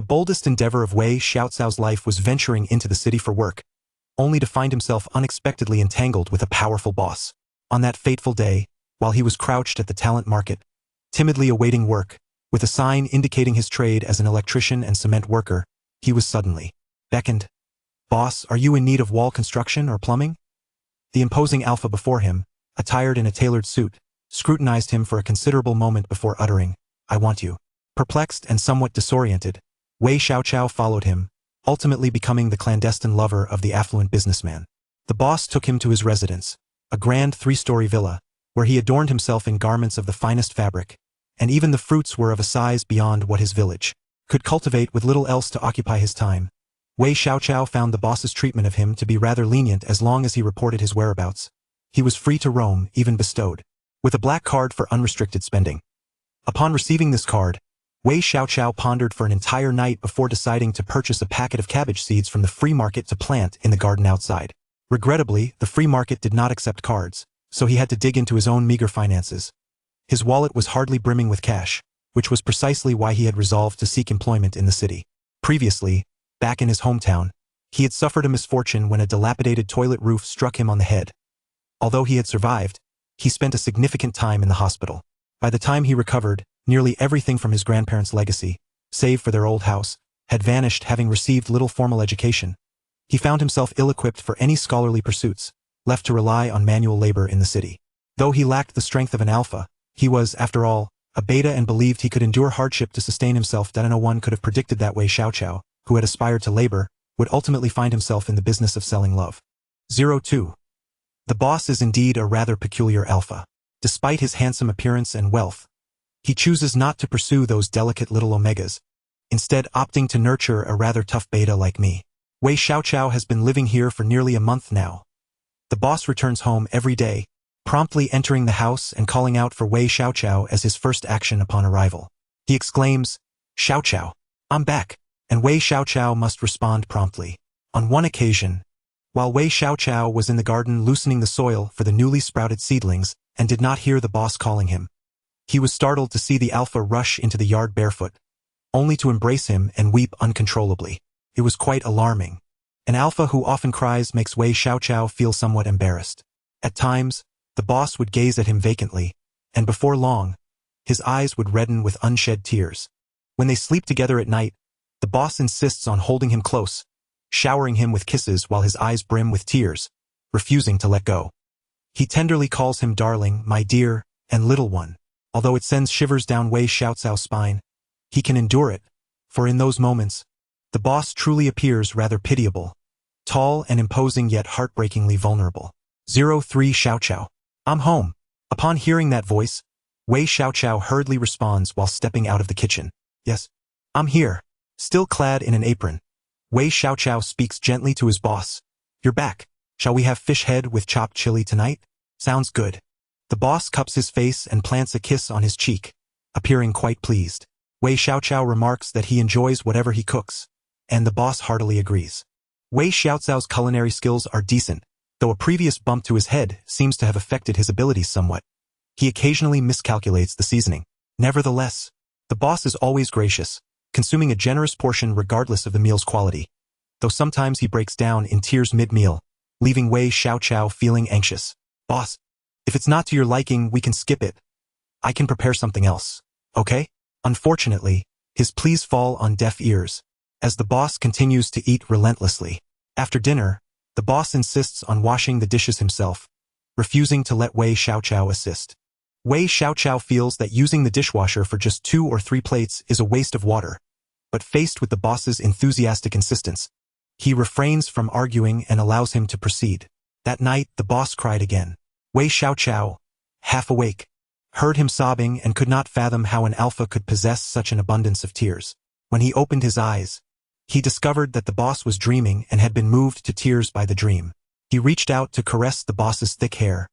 boldest endeavor of Wei Xiaocao's life was venturing into the city for work, only to find himself unexpectedly entangled with a powerful boss. On that fateful day, while he was crouched at the talent market, timidly awaiting work, with a sign indicating his trade as an electrician and cement worker, he was suddenly beckoned. "Boss, are you in need of wall construction or plumbing?" The imposing alpha before him, attired in a tailored suit, scrutinized him for a considerable moment before uttering, "I want you." Perplexed and somewhat disoriented, Wei Xiaocao followed him, ultimately becoming the clandestine lover of the affluent businessman. The boss took him to his residence, a grand 3-story villa, where he adorned himself in garments of the finest fabric, and even the fruits were of a size beyond what his village could cultivate with little else to occupy his time. Wei Xiaocao found the boss's treatment of him to be rather lenient as long as he reported his whereabouts. He was free to roam, even bestowed with a black card for unrestricted spending. Upon receiving this card, Wei Xiaocao pondered for an entire night before deciding to purchase a packet of cabbage seeds from the free market to plant in the garden outside. Regrettably, the free market did not accept cards, so he had to dig into his own meager finances. His wallet was hardly brimming with cash, which was precisely why he had resolved to seek employment in the city. Previously, back in his hometown, he had suffered a misfortune when a dilapidated toilet roof struck him on the head. Although he had survived, he spent a significant time in the hospital. By the time he recovered, nearly everything from his grandparents' legacy, save for their old house, had vanished, having received little formal education. He found himself ill-equipped for any scholarly pursuits, left to rely on manual labor in the city. Though he lacked the strength of an alpha, he was, after all, a beta and believed he could endure hardship to sustain himself. That no one could have predicted that Wei Xiaocao, who had aspired to labor, would ultimately find himself in the business of selling love. 02. The boss is indeed a rather peculiar alpha. Despite his handsome appearance and wealth, he chooses not to pursue those delicate little omegas, instead opting to nurture a rather tough beta like me. Wei Xiaocao has been living here for nearly a month now. The boss returns home every day, promptly entering the house and calling out for Wei Xiaocao as his first action upon arrival. He exclaims, "Xiaocao, I'm back," and Wei Xiaocao must respond promptly. On one occasion, while Wei Xiaocao was in the garden loosening the soil for the newly sprouted seedlings and did not hear the boss calling him, he was startled to see the alpha rush into the yard barefoot, only to embrace him and weep uncontrollably. It was quite alarming. An alpha who often cries makes Wei Xiaocao feel somewhat embarrassed. At times, the boss would gaze at him vacantly, and before long, his eyes would redden with unshed tears. When they sleep together at night, the boss insists on holding him close, showering him with kisses while his eyes brim with tears, refusing to let go. He tenderly calls him darling, my dear, and little one. Although it sends shivers down Wei Xiaocao's spine, he can endure it, for in those moments, the boss truly appears rather pitiable, tall and imposing yet heartbreakingly vulnerable. 03 Xiaocao. I'm home. Upon hearing that voice, Wei Xiaocao hurriedly responds while stepping out of the kitchen. Yes, I'm here. Still clad in an apron, Wei Xiaocao speaks gently to his boss. You're back. Shall we have fish head with chopped chili tonight? Sounds good. The boss cups his face and plants a kiss on his cheek, appearing quite pleased. Wei Xiaocao remarks that he enjoys whatever he cooks, and the boss heartily agrees. Wei Xiaocao's culinary skills are decent, though a previous bump to his head seems to have affected his abilities somewhat. He occasionally miscalculates the seasoning. Nevertheless, the boss is always gracious, consuming a generous portion regardless of the meal's quality, though sometimes he breaks down in tears mid-meal, leaving Wei Xiaocao feeling anxious. Boss, if it's not to your liking, we can skip it. I can prepare something else, okay? Unfortunately, his pleas fall on deaf ears, as the boss continues to eat relentlessly. After dinner, the boss insists on washing the dishes himself, refusing to let Wei Xiaocao assist. Wei Xiaocao feels that using the dishwasher for just 2 or 3 plates is a waste of water, but faced with the boss's enthusiastic insistence, he refrains from arguing and allows him to proceed. That night, the boss cried again. Wei Xiaocao, half awake, heard him sobbing and could not fathom how an alpha could possess such an abundance of tears. When he opened his eyes, he discovered that the boss was dreaming and had been moved to tears by the dream. He reached out to caress the boss's thick hair,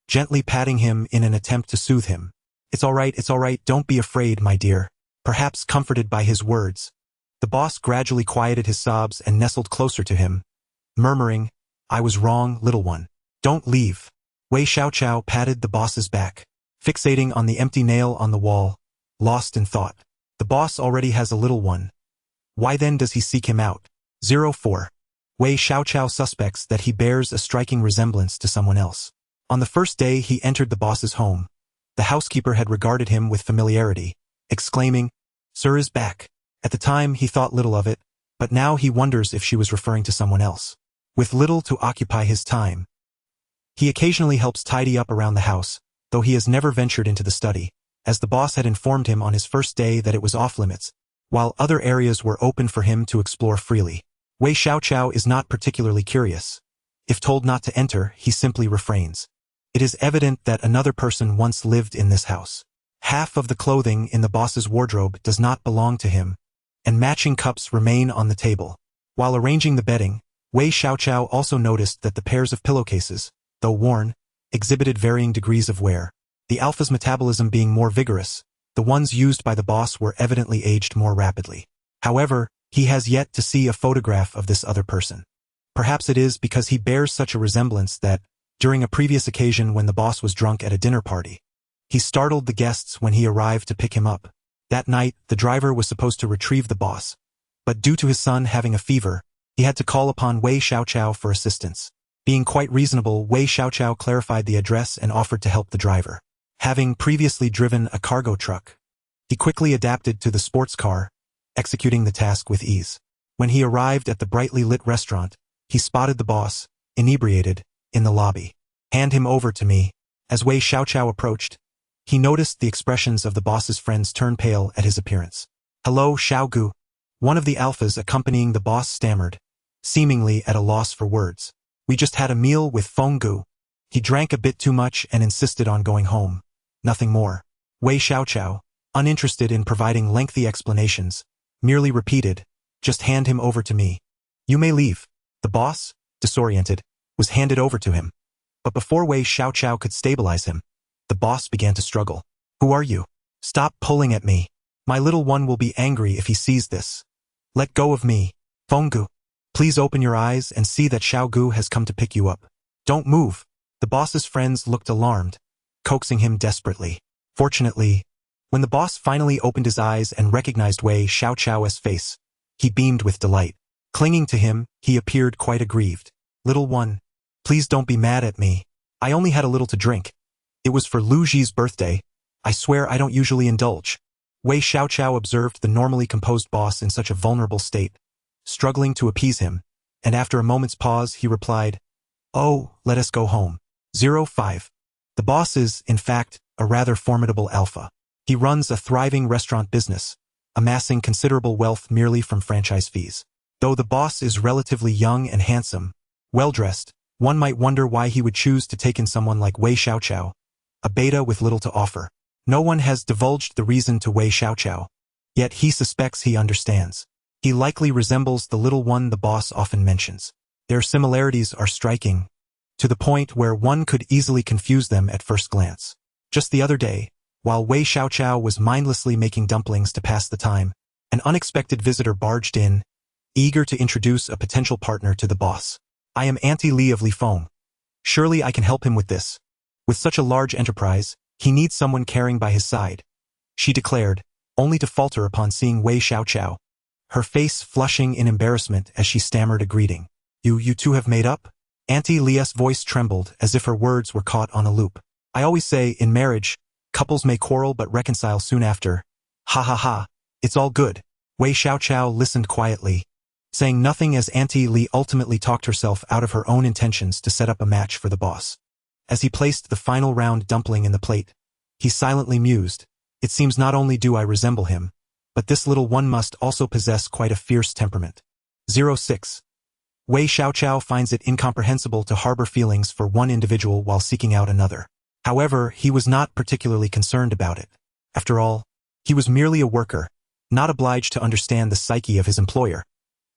gently patting him in an attempt to soothe him. It's all right, don't be afraid, my dear. Perhaps comforted by his words, the boss gradually quieted his sobs and nestled closer to him, murmuring, I was wrong, little one. Don't leave. Wei Xiaocao patted the boss's back, fixating on the empty nail on the wall, lost in thought. The boss already has a little one, Why then does he seek him out? 04. Wei Xiaoqiao suspects that he bears a striking resemblance to someone else. On the first day he entered the boss's home, the housekeeper had regarded him with familiarity, exclaiming, "Sir is back." At the time he thought little of it, but now he wonders if she was referring to someone else. With little to occupy his time, he occasionally helps tidy up around the house, though he has never ventured into the study, as the boss had informed him on his first day that it was off-limits, while other areas were open for him to explore freely. Wei Xiaoqiao is not particularly curious. If told not to enter, he simply refrains. It is evident that another person once lived in this house. Half of the clothing in the boss's wardrobe does not belong to him, and matching cups remain on the table. While arranging the bedding, Wei Xiaoqiao also noticed that the pairs of pillowcases, though worn, exhibited varying degrees of wear. The alpha's metabolism being more vigorous, the ones used by the boss were evidently aged more rapidly. However, he has yet to see a photograph of this other person. Perhaps it is because he bears such a resemblance that, during a previous occasion when the boss was drunk at a dinner party, he startled the guests when he arrived to pick him up. That night, the driver was supposed to retrieve the boss, but due to his son having a fever, he had to call upon Wei Xiaoqiao for assistance. Being quite reasonable, Wei Xiaoqiao clarified the address and offered to help the driver. Having previously driven a cargo truck, he quickly adapted to the sports car, executing the task with ease. When he arrived at the brightly lit restaurant, he spotted the boss, inebriated, in the lobby. "Hand him over to me." As Wei Xiaoqiao approached, he noticed the expressions of the boss's friends turn pale at his appearance. "Hello, Xiaogu." One of the alphas accompanying the boss stammered, seemingly at a loss for words. "We just had a meal with Fenggu." He drank a bit too much and insisted on going home. Nothing more. Wei Xiaoqiao, uninterested in providing lengthy explanations, merely repeated, "Just hand him over to me. You may leave." The boss, disoriented, was handed over to him. But before Wei Xiaoqiao could stabilize him, the boss began to struggle. "Who are you? Stop pulling at me. My little one will be angry if he sees this. Let go of me. Fenggu, please open your eyes and see that Xiaogu has come to pick you up. Don't move." The boss's friends looked alarmed, coaxing him desperately. Fortunately, when the boss finally opened his eyes and recognized Wei Xiaoqiao's face, he beamed with delight. Clinging to him, he appeared quite aggrieved. "Little one, please don't be mad at me. I only had a little to drink. It was for Lu Ji's birthday. I swear I don't usually indulge." Wei Xiaoqiao observed the normally composed boss in such a vulnerable state, struggling to appease him, and after a moment's pause he replied, "Oh, let us go home." 05. The boss is, in fact, a rather formidable alpha. He runs a thriving restaurant business, amassing considerable wealth merely from franchise fees. Though the boss is relatively young and handsome, well-dressed, one might wonder why he would choose to take in someone like Wei Xiaoqiao, a beta with little to offer. No one has divulged the reason to Wei Xiaoqiao, yet he suspects he understands. He likely resembles the little one the boss often mentions. Their similarities are striking, to the point where one could easily confuse them at first glance. Just the other day, while Wei Xiaoqiao was mindlessly making dumplings to pass the time, an unexpected visitor barged in, eager to introduce a potential partner to the boss. "I am Auntie Li of Li Feng. Surely I can help him with this. With such a large enterprise, he needs someone caring by his side," she declared, only to falter upon seeing Wei Xiaoqiao, her face flushing in embarrassment as she stammered a greeting. You two have made up?" Auntie Li's voice trembled as if her words were caught on a loop. "I always say, in marriage, couples may quarrel but reconcile soon after. Ha ha ha, it's all good." Wei Xiaoqiao listened quietly, saying nothing as Auntie Li ultimately talked herself out of her own intentions to set up a match for the boss. As he placed the final round dumpling in the plate, he silently mused, "It seems not only do I resemble him, but this little one must also possess quite a fierce temperament." 06. Wei Xiaoqiao finds it incomprehensible to harbor feelings for one individual while seeking out another. However, he was not particularly concerned about it. After all, he was merely a worker, not obliged to understand the psyche of his employer.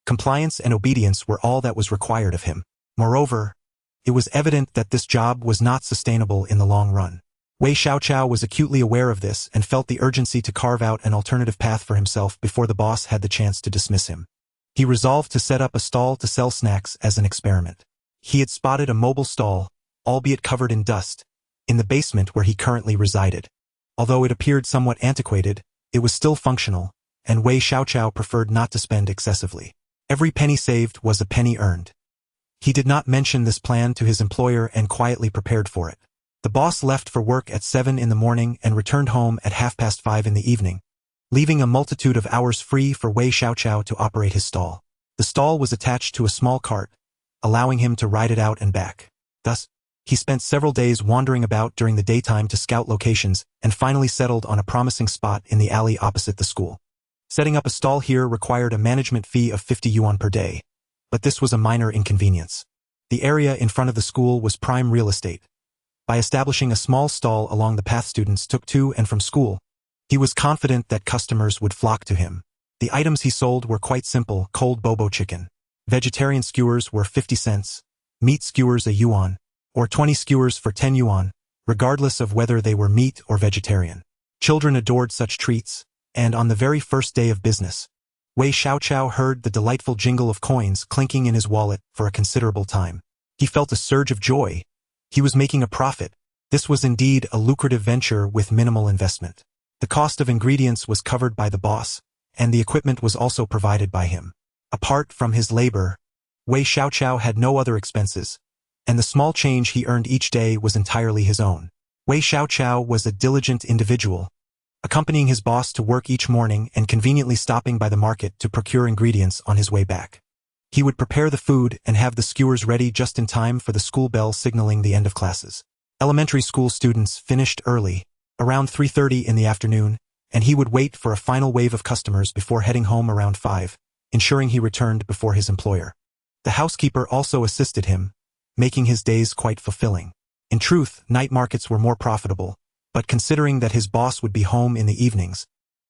Compliance and obedience were all that was required of him. Moreover, it was evident that this job was not sustainable in the long run. Wei Xiaoqiao was acutely aware of this and felt the urgency to carve out an alternative path for himself before the boss had the chance to dismiss him. He resolved to set up a stall to sell snacks as an experiment. He had spotted a mobile stall, albeit covered in dust, in the basement where he currently resided. Although it appeared somewhat antiquated, it was still functional, and Wei Xiaoqiao preferred not to spend excessively. Every penny saved was a penny earned. He did not mention this plan to his employer and quietly prepared for it. The boss left for work at 7 in the morning and returned home at 5:30 in the evening, leaving a multitude of hours free for Wei Xiaoqiao to operate his stall. The stall was attached to a small cart, allowing him to ride it out and back. Thus, he spent several days wandering about during the daytime to scout locations and finally settled on a promising spot in the alley opposite the school. Setting up a stall here required a management fee of 50 yuan per day, but this was a minor inconvenience. The area in front of the school was prime real estate. By establishing a small stall along the path students took to and from school, he was confident that customers would flock to him. The items he sold were quite simple: cold bobo chicken. Vegetarian skewers were 50 cents, meat skewers a yuan, or 20 skewers for 10 yuan, regardless of whether they were meat or vegetarian. Children adored such treats, and on the very first day of business, Wei Xiaoqiao heard the delightful jingle of coins clinking in his wallet for a considerable time. He felt a surge of joy. He was making a profit. This was indeed a lucrative venture with minimal investment. The cost of ingredients was covered by the boss, and the equipment was also provided by him. Apart from his labor, Wei Xiaoqiao had no other expenses, and the small change he earned each day was entirely his own. Wei Xiaoqiao was a diligent individual, accompanying his boss to work each morning and conveniently stopping by the market to procure ingredients on his way back. He would prepare the food and have the skewers ready just in time for the school bell signaling the end of classes. Elementary school students finished early, around 3:30 in the afternoon, and he would wait for a final wave of customers before heading home around 5, ensuring he returned before his employer. The housekeeper also assisted him, making his days quite fulfilling. In truth, night markets were more profitable, but considering that his boss would be home in the evenings,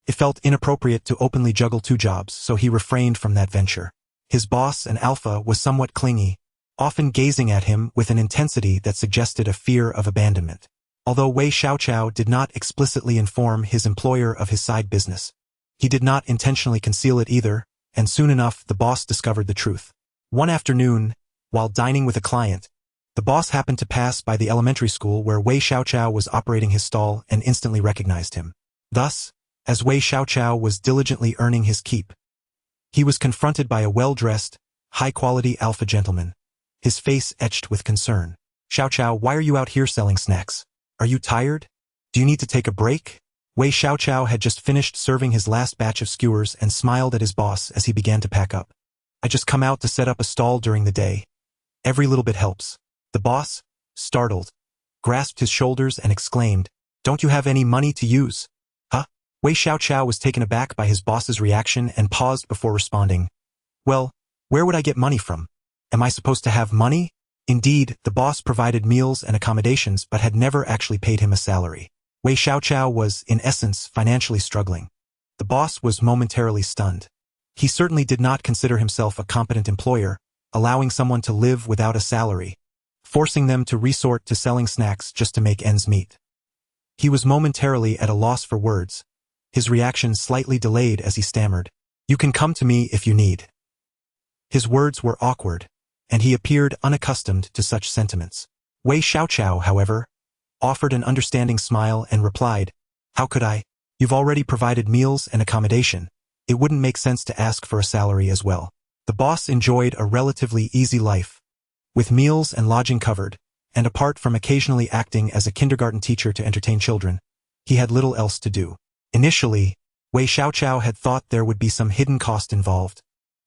it felt inappropriate to openly juggle two jobs, so he refrained from that venture. His boss, an alpha, was somewhat clingy, often gazing at him with an intensity that suggested a fear of abandonment. Although Wei Xiaoqiao did not explicitly inform his employer of his side business, he did not intentionally conceal it either, and soon enough the boss discovered the truth. One afternoon, while dining with a client, the boss happened to pass by the elementary school where Wei Xiaoqiao was operating his stall and instantly recognized him. Thus, as Wei Xiaoqiao was diligently earning his keep, he was confronted by a well-dressed, high-quality alpha gentleman, his face etched with concern. "Xiaoqiao, why are you out here selling snacks? Are you tired? Do you need to take a break?" Wei Xiaoqiao had just finished serving his last batch of skewers and smiled at his boss as he began to pack up. "I just come out to set up a stall during the day. Every little bit helps." The boss, startled, grasped his shoulders and exclaimed, "Don't you have any money to use?" "Huh?" Wei Xiaoqiao was taken aback by his boss's reaction and paused before responding. "Well, where would I get money from? Am I supposed to have money?" Indeed, the boss provided meals and accommodations but had never actually paid him a salary. Wei Xiaoqiao was, in essence, financially struggling. The boss was momentarily stunned. He certainly did not consider himself a competent employer, allowing someone to live without a salary, forcing them to resort to selling snacks just to make ends meet. He was momentarily at a loss for words, his reaction slightly delayed as he stammered, "You can come to me if you need." His words were awkward, and he appeared unaccustomed to such sentiments. Wei Xiaoqiao, however, offered an understanding smile and replied, "How could I? You've already provided meals and accommodation. It wouldn't make sense to ask for a salary as well." The boss enjoyed a relatively easy life, with meals and lodging covered, and apart from occasionally acting as a kindergarten teacher to entertain children, he had little else to do. Initially, Wei Xiaoqiao had thought there would be some hidden cost involved,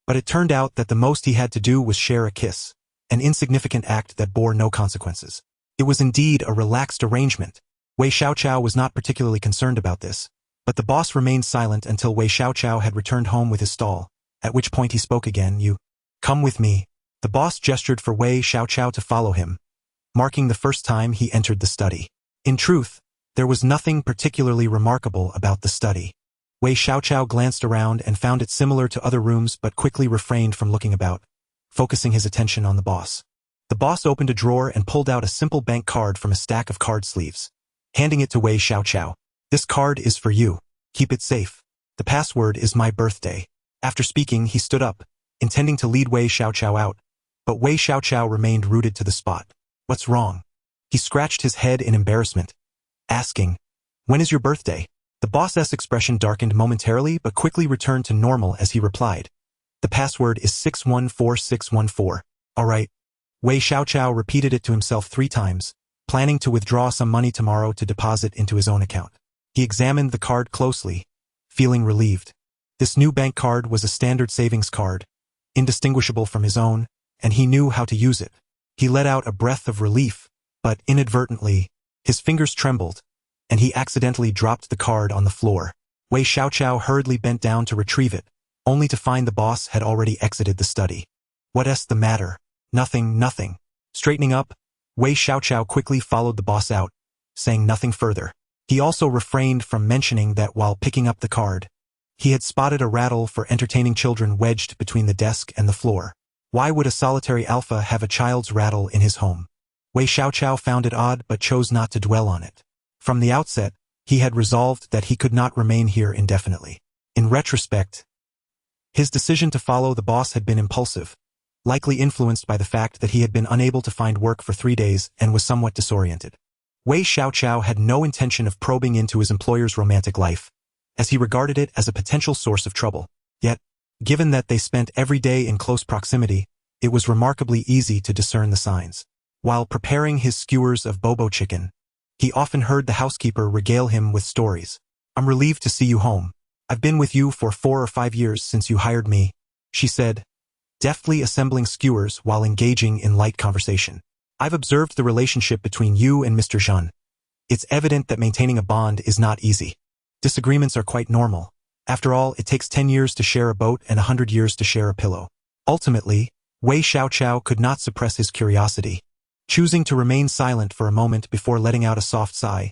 but it turned out that the most he had to do was share a kiss, an insignificant act that bore no consequences. It was indeed a relaxed arrangement. Wei Xiaoqiao was not particularly concerned about this, but the boss remained silent until Wei Xiaoqiao had returned home with his stall, at which point he spoke again. "You, come with me." The boss gestured for Wei Xiaoqiao to follow him, marking the first time he entered the study. In truth, there was nothing particularly remarkable about the study. Wei Xiaoqiao glanced around and found it similar to other rooms but quickly refrained from looking about, focusing his attention on the boss. The boss opened a drawer and pulled out a simple bank card from a stack of card sleeves, handing it to Wei Xiaoqiao. "This card is for you. Keep it safe. The password is my birthday." After speaking, he stood up, intending to lead Wei Xiaoqiao out, but Wei Xiaoqiao remained rooted to the spot. "What's wrong?" He scratched his head in embarrassment, asking, "When is your birthday?" The boss's expression darkened momentarily but quickly returned to normal as he replied. The password is 614614. All right. Wei Xiaoqiao repeated it to himself 3 times, planning to withdraw some money tomorrow to deposit into his own account. He examined the card closely, feeling relieved. This new bank card was a standard savings card, indistinguishable from his own, and he knew how to use it. He let out a breath of relief, but inadvertently, his fingers trembled, and he accidentally dropped the card on the floor. Wei Xiaoqiao hurriedly bent down to retrieve it, only to find the boss had already exited the study. What's the matter? Nothing. Straightening up, Wei Xiaoqiao quickly followed the boss out, saying nothing further. He also refrained from mentioning that while picking up the card, he had spotted a rattle for entertaining children wedged between the desk and the floor. Why would a solitary alpha have a child's rattle in his home? Wei Xiaoqiao found it odd but chose not to dwell on it. From the outset, he had resolved that he could not remain here indefinitely. In retrospect, his decision to follow the boss had been impulsive, likely influenced by the fact that he had been unable to find work for 3 days and was somewhat disoriented. Wei Xiaoqiao had no intention of probing into his employer's romantic life, as he regarded it as a potential source of trouble. Yet, given that they spent every day in close proximity, it was remarkably easy to discern the signs. While preparing his skewers of bobo chicken, he often heard the housekeeper regale him with stories. "I'm relieved to see you home. I've been with you for 4 or 5 years since you hired me," she said, deftly assembling skewers while engaging in light conversation. "I've observed the relationship between you and Mr. Zhen. It's evident that maintaining a bond is not easy. Disagreements are quite normal. After all, it takes 10 years to share a boat and 100 years to share a pillow." Ultimately, Wei Xiaoqiao could not suppress his curiosity, choosing to remain silent for a moment before letting out a soft sigh.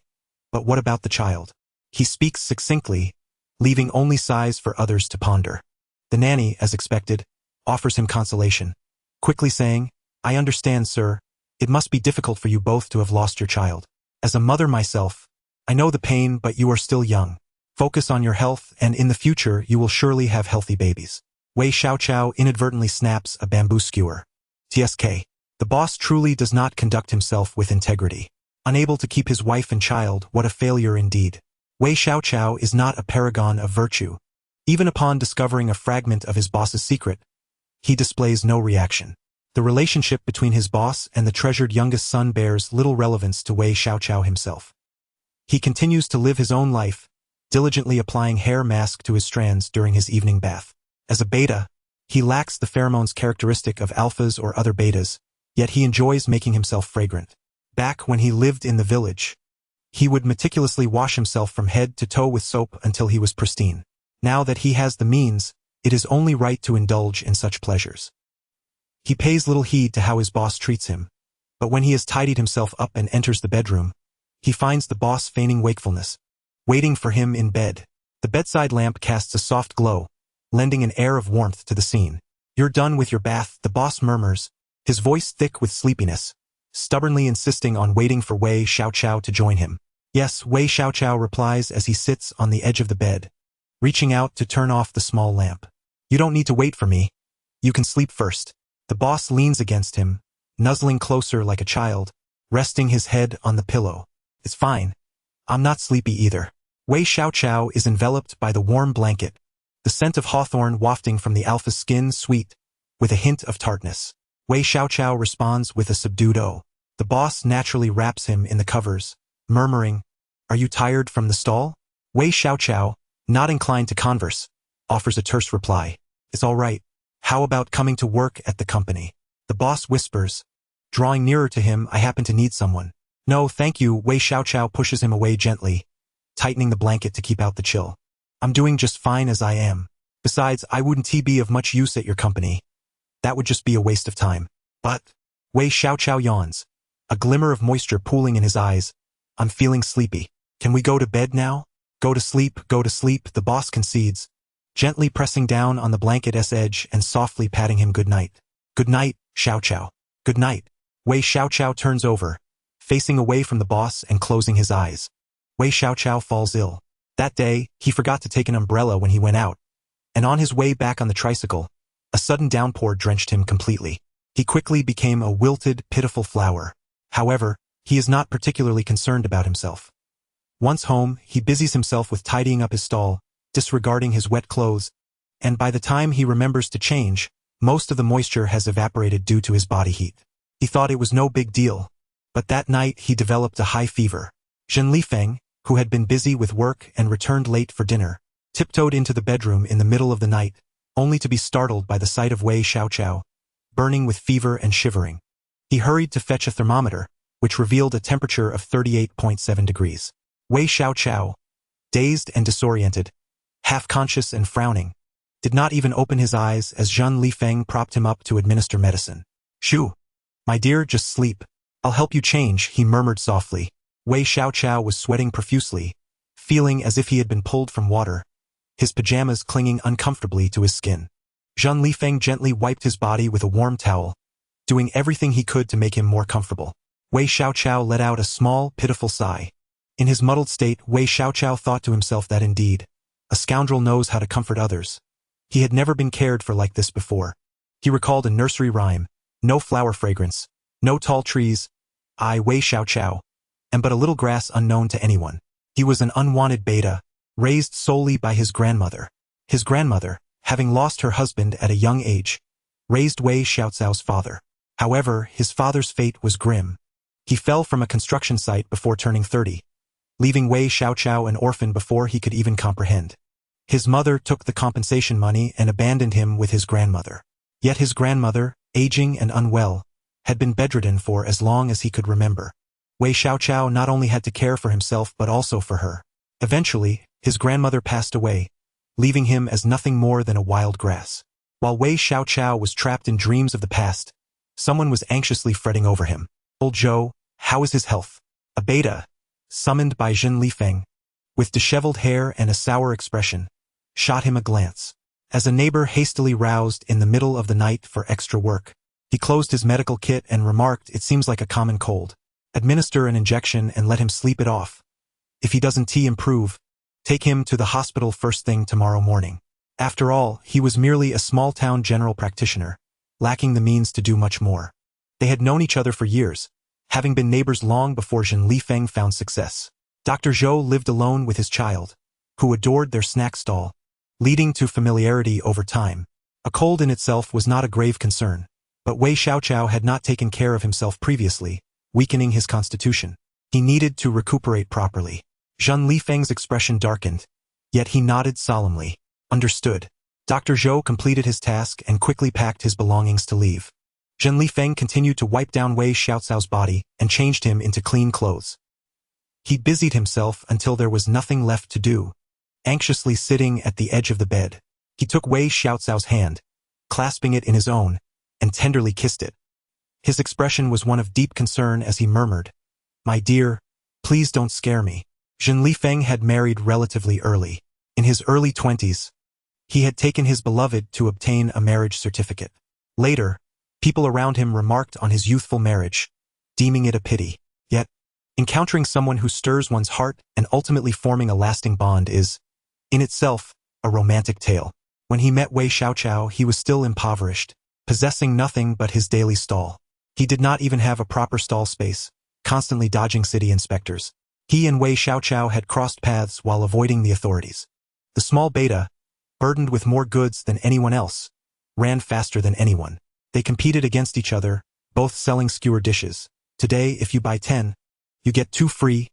But what about the child? He speaks succinctly, leaving only sighs for others to ponder. The nanny, as expected, offers him consolation, quickly saying, "I understand, sir. It must be difficult for you both to have lost your child. As a mother myself, I know the pain, but you are still young. Focus on your health, and in the future you will surely have healthy babies." Wei Xiaoqiao inadvertently snaps a bamboo skewer. TSK. The boss truly does not conduct himself with integrity. Unable to keep his wife and child, what a failure indeed. Wei Xiaoqiao is not a paragon of virtue. Even upon discovering a fragment of his boss's secret, he displays no reaction. The relationship between his boss and the treasured youngest son bears little relevance to Wei Xiaoqiao himself. He continues to live his own life, diligently applying hair mask to his strands during his evening bath. As a beta, he lacks the pheromones characteristic of alphas or other betas, yet he enjoys making himself fragrant. Back when he lived in the village, he would meticulously wash himself from head to toe with soap until he was pristine. Now that he has the means, it is only right to indulge in such pleasures. He pays little heed to how his boss treats him, but when he has tidied himself up and enters the bedroom, he finds the boss feigning wakefulness, waiting for him in bed. The bedside lamp casts a soft glow, lending an air of warmth to the scene. "You're done with your bath," the boss murmurs, his voice thick with sleepiness, stubbornly insisting on waiting for Wei Xiaoqiao to join him. "Yes," Wei Xiaoqiao replies as he sits on the edge of the bed, reaching out to turn off the small lamp. "You don't need to wait for me. You can sleep first." The boss leans against him, nuzzling closer like a child, resting his head on the pillow. "It's fine. I'm not sleepy either." Wei Xiaoqiao is enveloped by the warm blanket, the scent of hawthorn wafting from the alpha's skin sweet, with a hint of tartness. Wei Xiaoqiao responds with a subdued "oh." The boss naturally wraps him in the covers, murmuring, "Are you tired from the stall?" Wei Xiaoqiao, not inclined to converse, offers a terse reply. "It's all right. How about coming to work at the company?" The boss whispers, drawing nearer to him, "I happen to need someone." "No, thank you." Wei Xiaoqiao pushes him away gently, tightening the blanket to keep out the chill. "I'm doing just fine as I am. Besides, I wouldn't be of much use at your company. That would just be a waste of time." "But," Wei Xiaoqiao yawns, a glimmer of moisture pooling in his eyes, "I'm feeling sleepy. Can we go to bed now?" Go to sleep, the boss concedes, gently pressing down on the blanket's edge and softly patting him good night. "Good night, Xiaoqiao." "Good night." Wei Xiaoqiao turns over, facing away from the boss and closing his eyes. Wei Xiaoqiao falls ill. That day, he forgot to take an umbrella when he went out, and on his way back on the tricycle, a sudden downpour drenched him completely. He quickly became a wilted, pitiful flower. However, he is not particularly concerned about himself. Once home, he busies himself with tidying up his stall, disregarding his wet clothes, and by the time he remembers to change, most of the moisture has evaporated due to his body heat. He thought it was no big deal, but that night he developed a high fever. Zhen Lifeng, who had been busy with work and returned late for dinner, tiptoed into the bedroom in the middle of the night, only to be startled by the sight of Wei Xiaoqiao, burning with fever and shivering. He hurried to fetch a thermometer, which revealed a temperature of 38.7 degrees. Wei Xiaoqiao, dazed and disoriented, half-conscious and frowning, did not even open his eyes as Zhen Lifeng propped him up to administer medicine. "Shoo, my dear, just sleep. I'll help you change," he murmured softly. Wei Xiaoqiao was sweating profusely, feeling as if he had been pulled from water, his pajamas clinging uncomfortably to his skin. Zhen Lifeng gently wiped his body with a warm towel, doing everything he could to make him more comfortable. Wei Xiaoqiao let out a small, pitiful sigh. In his muddled state, Wei Xiaoqiao thought to himself that indeed, a scoundrel knows how to comfort others. He had never been cared for like this before. He recalled a nursery rhyme: no flower fragrance, no tall trees, I, Wei Xiaoqiao, am but a little grass unknown to anyone. He was an unwanted beta, raised solely by his grandmother. His grandmother, having lost her husband at a young age, raised Wei Xiaoqiao's father. However, his father's fate was grim. He fell from a construction site before turning 30, leaving Wei Xiaoqiao an orphan before he could even comprehend. His mother took the compensation money and abandoned him with his grandmother. Yet his grandmother, aging and unwell, had been bedridden for as long as he could remember. Wei Xiaoqiao not only had to care for himself but also for her. Eventually, his grandmother passed away, leaving him as nothing more than a wild grass. While Wei Xiaoqiao was trapped in dreams of the past, someone was anxiously fretting over him. "Old Zhou, how is his health?" A beta, summoned by Zhen Lifeng, with disheveled hair and a sour expression, shot him a glance. As a neighbor hastily roused in the middle of the night for extra work, he closed his medical kit and remarked, "It seems like a common cold. Administer an injection and let him sleep it off. If he doesn't improve, take him to the hospital first thing tomorrow morning." After all, he was merely a small-town general practitioner, lacking the means to do much more. They had known each other for years, having been neighbors long before Zhen Lifeng found success. Dr. Zhou lived alone with his child, who adored their snack stall, leading to familiarity over time. A cold in itself was not a grave concern, but Wei Xiaoqiao had not taken care of himself previously, weakening his constitution. He needed to recuperate properly. Zhen Lifeng's expression darkened, yet he nodded solemnly. "Understood." Dr. Zhou completed his task and quickly packed his belongings to leave. Zhen Lifeng continued to wipe down Wei Xiaoqiao's body and changed him into clean clothes. He busied himself until there was nothing left to do. Anxiously sitting at the edge of the bed, he took Wei Xiaoqiao's hand, clasping it in his own, and tenderly kissed it. His expression was one of deep concern as he murmured, "My dear, please don't scare me." Zhen Lifeng had married relatively early. In his early 20s, he had taken his beloved to obtain a marriage certificate. Later, people around him remarked on his youthful marriage, deeming it a pity. Yet, encountering someone who stirs one's heart and ultimately forming a lasting bond is, in itself, a romantic tale. When he met Wei Xiaoqiao, he was still impoverished, possessing nothing but his daily stall. He did not even have a proper stall space, constantly dodging city inspectors. He and Wei Xiaoqiao had crossed paths while avoiding the authorities. The small beta, burdened with more goods than anyone else, ran faster than anyone. They competed against each other, both selling skewer dishes. "Today, if you buy 10, you get 2 free.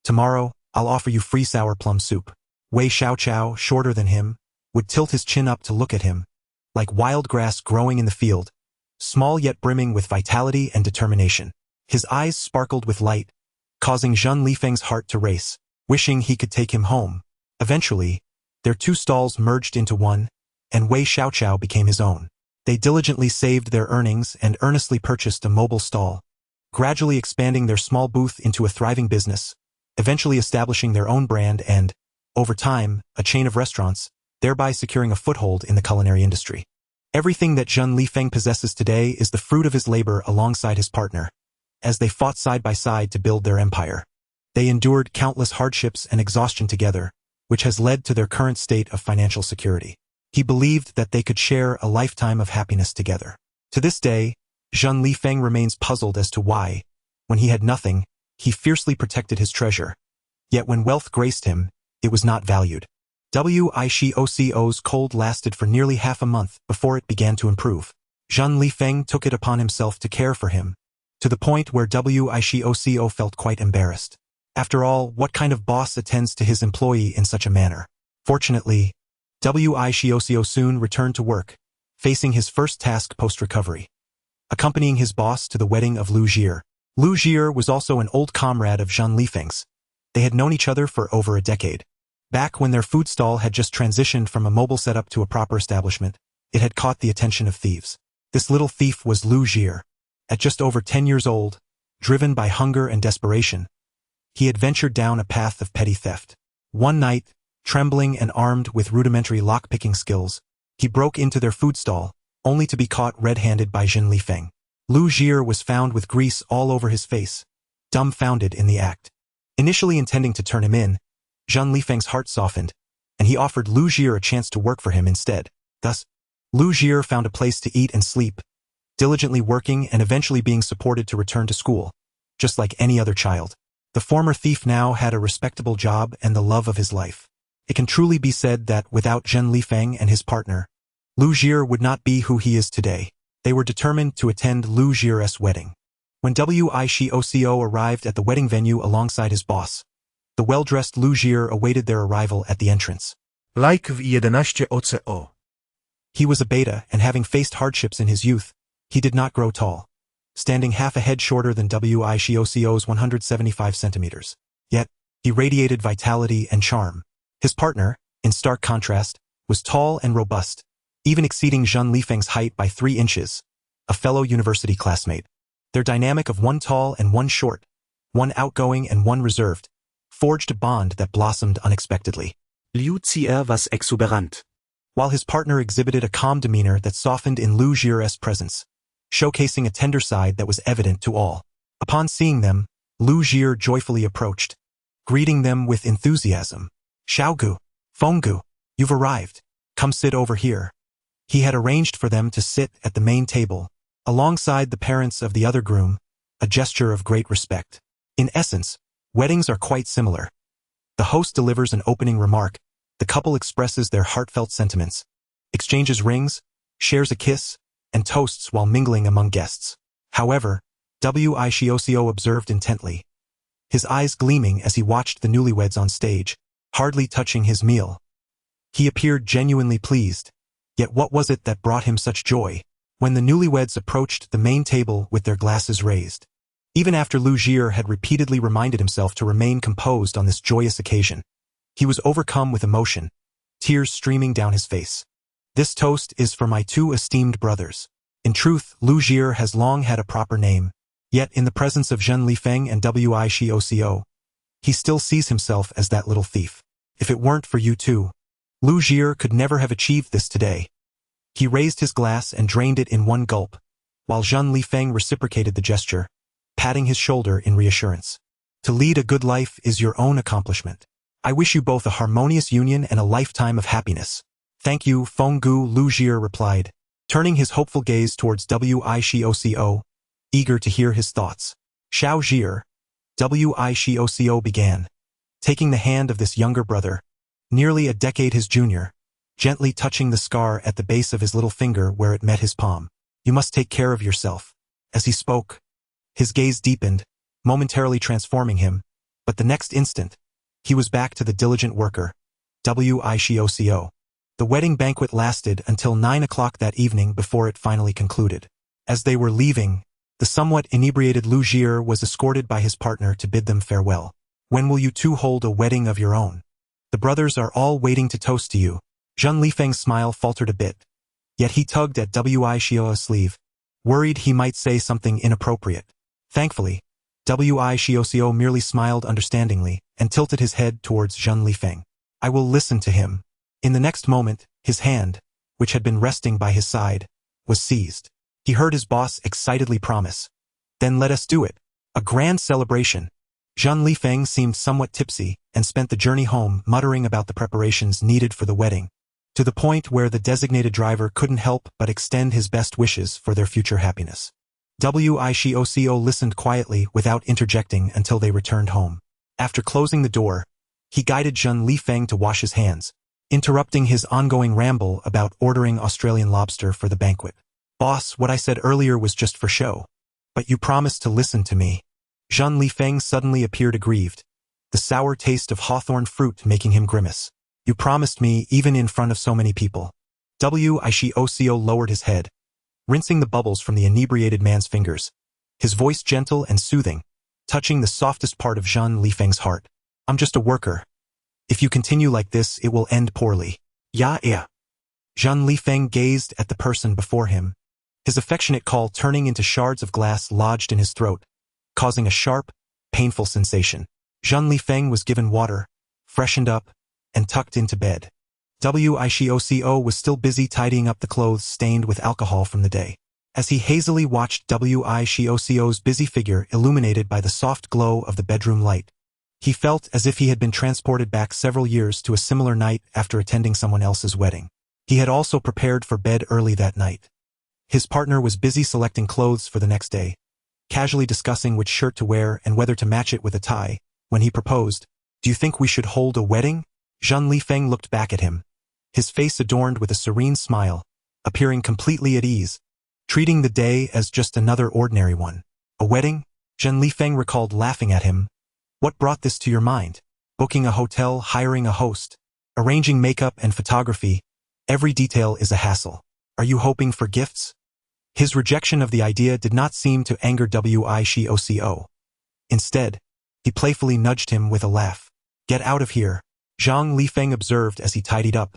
Tomorrow, I'll offer you free sour plum soup." Wei Xiaoqiao, shorter than him, would tilt his chin up to look at him, like wild grass growing in the field, small yet brimming with vitality and determination. His eyes sparkled with light, causing Zhen Lifeng's heart to race, wishing he could take him home. Eventually, their 2 stalls merged into one, and Wei Xiaoqiao became his own. They diligently saved their earnings and earnestly purchased a mobile stall, gradually expanding their small booth into a thriving business, eventually establishing their own brand and, over time, a chain of restaurants, thereby securing a foothold in the culinary industry. Everything that Zhen Lifeng possesses today is the fruit of his labor alongside his partner, as they fought side by side to build their empire. They endured countless hardships and exhaustion together, which has led to their current state of financial security. He believed that they could share a lifetime of happiness together. To this day, Zhen Lifeng remains puzzled as to why, when he had nothing, he fiercely protected his treasure, Yet when wealth graced him, it was not valued. Wishioco's cold lasted for nearly half a month before it began to improve. Zheng Lifeng took it upon himself to care for him, to the point where Wishioco felt quite embarrassed. After all, what kind of boss attends to his employee in such a manner? Fortunately, Wishioco soon returned to work, facing his first task post-recovery, accompanying his boss to the wedding of Lu Jie. Lu Jie was also an old comrade of Zheng Lifeng's. They had known each other for over a decade. Back when their food stall had just transitioned from a mobile setup to a proper establishment, it had caught the attention of thieves. This little thief was Lu Jie. At just over 10 years old, driven by hunger and desperation, he had ventured down a path of petty theft. One night, trembling and armed with rudimentary lock-picking skills, he broke into their food stall, only to be caught red-handed by Zheng Lifeng. Lu Jie was found with grease all over his face, dumbfounded in the act. Initially intending to turn him in, Zheng Lifeng's heart softened, and he offered Lu Jie a chance to work for him instead. Thus, Lu Jie found a place to eat and sleep, diligently working and eventually being supported to return to school, just like any other child. The former thief now had a respectable job and the love of his life. It can truly be said that without Zheng Lifeng and his partner, Lu Jie would not be who he is today. They were determined to attend Lu Jie's wedding. When Wishioco arrived at the wedding venue alongside his boss, the well-dressed Lu Jie awaited their arrival at the entrance. Like w 11 OCO. He was a beta, and having faced hardships in his youth, he did not grow tall, standing half a head shorter than Wishioco's 175 centimeters. Yet, he radiated vitality and charm. His partner, in stark contrast, was tall and robust, even exceeding Zheng Lifeng's height by 3 inches, a fellow university classmate. Their dynamic of one tall and one short, one outgoing and one reserved, forged a bond that blossomed unexpectedly. Liu Jie was exuberant. While his partner exhibited a calm demeanor that softened in Lu Jie's presence, showcasing a tender side that was evident to all. Upon seeing them, Lu Jie joyfully approached, greeting them with enthusiasm. Xiaogu, Fenggu, you've arrived. Come sit over here. He had arranged for them to sit at the main table, alongside the parents of the other groom, a gesture of great respect. In essence, weddings are quite similar. The host delivers an opening remark, the couple expresses their heartfelt sentiments, exchanges rings, shares a kiss, and toasts while mingling among guests. However, Wishioco observed intently, his eyes gleaming as he watched the newlyweds on stage, hardly touching his meal. He appeared genuinely pleased, yet what was it that brought him such joy? When the newlyweds approached the main table with their glasses raised. Even after Lu Jie had repeatedly reminded himself to remain composed on this joyous occasion, he was overcome with emotion, tears streaming down his face. This toast is for my 2 esteemed brothers. In truth, Lu Jie has long had a proper name, yet in the presence of Zheng Lifeng and Wishioco, he still sees himself as that little thief. If it weren't for you two, Lu Jie could never have achieved this today. He raised his glass and drained it in one gulp, while Zheng Lifeng reciprocated the gesture, patting his shoulder in reassurance. To lead a good life is your own accomplishment. I wish you both a harmonious union and a lifetime of happiness. Thank you, Fenggu, Lu Jie replied, turning his hopeful gaze towards Wishioco, eager to hear his thoughts. Xiao Jie, Wishioco began, taking the hand of this younger brother, nearly a decade his junior, gently touching the scar at the base of his little finger where it met his palm. You must take care of yourself. As he spoke, his gaze deepened, momentarily transforming him, but the next instant, he was back to the diligent worker, Wishioco. The wedding banquet lasted until 9 o'clock that evening before it finally concluded. As they were leaving, the somewhat inebriated Lu Jie was escorted by his partner to bid them farewell. When will you two hold a wedding of your own? The brothers are all waiting to toast to you. Zheng Lifeng's smile faltered a bit, yet he tugged at Wishioco's sleeve, worried he might say something inappropriate. Thankfully, Wishioco merely smiled understandingly and tilted his head towards Zheng Lifeng. I will listen to him. In the next moment, his hand, which had been resting by his side, was seized. He heard his boss excitedly promise, "Then let us do it. A grand celebration." Zheng Lifeng seemed somewhat tipsy and spent the journey home muttering about the preparations needed for the wedding, to the point where the designated driver couldn't help but extend his best wishes for their future happiness. Wishioco listened quietly without interjecting until they returned home. After closing the door, he guided Zhang Lifeng to wash his hands, interrupting his ongoing ramble about ordering Australian lobster for the banquet. Boss, what I said earlier was just for show. But you promised to listen to me. Zhang Lifeng suddenly appeared aggrieved, the sour taste of hawthorn fruit making him grimace. You promised me even in front of so many people. Wishiocio lowered his head, rinsing the bubbles from the inebriated man's fingers, his voice gentle and soothing, touching the softest part of Zhang Lifeng's heart. I'm just a worker. If you continue like this, it will end poorly. Yeah. Zhang Lifeng gazed at the person before him, his affectionate call turning into shards of glass lodged in his throat, causing a sharp, painful sensation. Zhang Lifeng was given water, freshened up, and tucked into bed. Wishiocio was still busy tidying up the clothes stained with alcohol from the day. As he hazily watched Wishiocio's busy figure illuminated by the soft glow of the bedroom light, he felt as if he had been transported back several years to a similar night after attending someone else's wedding. He had also prepared for bed early that night. His partner was busy selecting clothes for the next day, casually discussing which shirt to wear and whether to match it with a tie, when he proposed, "Do you think we should hold a wedding?" Zhang Lifeng looked back at him, his face adorned with a serene smile, appearing completely at ease, treating the day as just another ordinary one. A wedding? Zhang Lifeng recalled laughing at him. What brought this to your mind? Booking a hotel, hiring a host, arranging makeup and photography, every detail is a hassle. Are you hoping for gifts? His rejection of the idea did not seem to anger Wishiocio. Instead, he playfully nudged him with a laugh. Get out of here, Zhang Lifeng observed as he tidied up,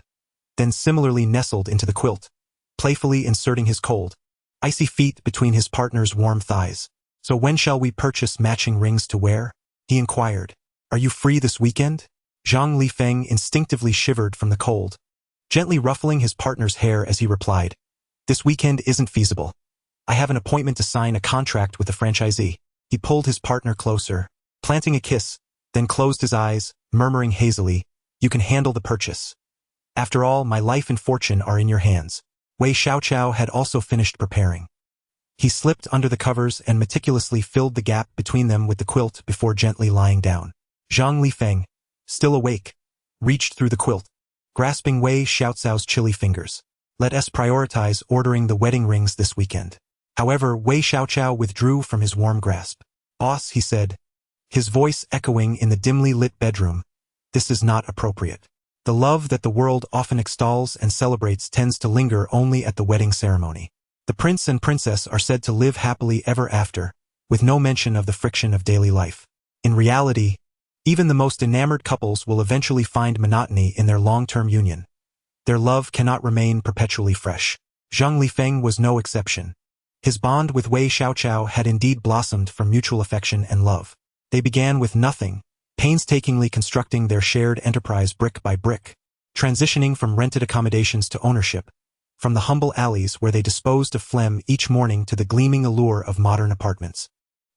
then similarly nestled into the quilt, playfully inserting his cold, icy feet between his partner's warm thighs. So when shall we purchase matching rings to wear? He inquired. Are you free this weekend? Zhang Lifeng instinctively shivered from the cold, gently ruffling his partner's hair as he replied, This weekend isn't feasible. I have an appointment to sign a contract with a franchisee. He pulled his partner closer, planting a kiss, then closed his eyes, murmuring hazily, You can handle the purchase. After all, my life and fortune are in your hands. Wei Xiaoqiao had also finished preparing. He slipped under the covers and meticulously filled the gap between them with the quilt before gently lying down. Zhang Lifeng, still awake, reached through the quilt, grasping Wei Xiaoqiao's chilly fingers. Let us prioritize ordering the wedding rings this weekend. However, Wei Xiaoqiao withdrew from his warm grasp. Boss, he said, his voice echoing in the dimly lit bedroom, this is not appropriate. The love that the world often extols and celebrates tends to linger only at the wedding ceremony. The prince and princess are said to live happily ever after, with no mention of the friction of daily life. In reality, even the most enamored couples will eventually find monotony in their long-term union. Their love cannot remain perpetually fresh. Zhang Lifeng was no exception. His bond with Wei Xiaoqiao had indeed blossomed from mutual affection and love. They began with nothing, painstakingly constructing their shared enterprise brick by brick, transitioning from rented accommodations to ownership, from the humble alleys where they disposed of phlegm each morning to the gleaming allure of modern apartments.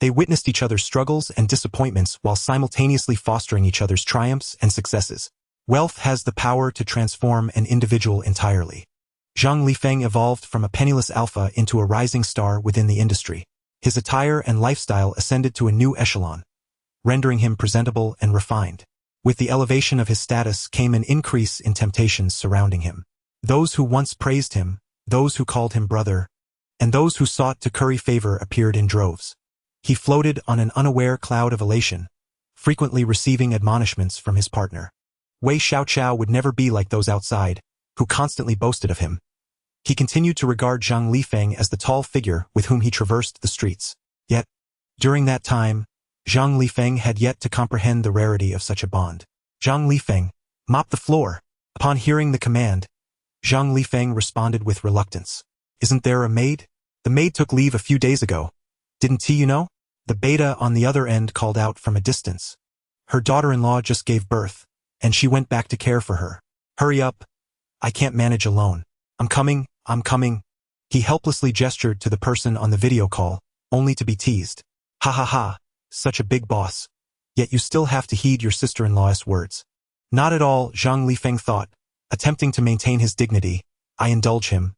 They witnessed each other's struggles and disappointments while simultaneously fostering each other's triumphs and successes. Wealth has the power to transform an individual entirely. Zhang Lifeng evolved from a penniless alpha into a rising star within the industry. His attire and lifestyle ascended to a new echelon, rendering him presentable and refined. With the elevation of his status came an increase in temptations surrounding him. Those who once praised him, those who called him brother, and those who sought to curry favor appeared in droves. He floated on an unaware cloud of elation, frequently receiving admonishments from his partner. Wei Xiaoqiao would never be like those outside, who constantly boasted of him. He continued to regard Zhang Lifeng as the tall figure with whom he traversed the streets. Yet, during that time, Zhang Lifeng had yet to comprehend the rarity of such a bond. Zhang Lifeng, mop the floor. Upon hearing the command, Zhang Lifeng responded with reluctance. Isn't there a maid? The maid took leave a few days ago. Didn't you know? The beta on the other end called out from a distance. Her daughter-in-law just gave birth, and she went back to care for her. Hurry up. I can't manage alone. I'm coming. He helplessly gestured to the person on the video call, only to be teased. Ha ha ha, such a big boss. Yet you still have to heed your sister-in-law's words. Not at all, Zhang Lifeng thought, attempting to maintain his dignity. I indulge him.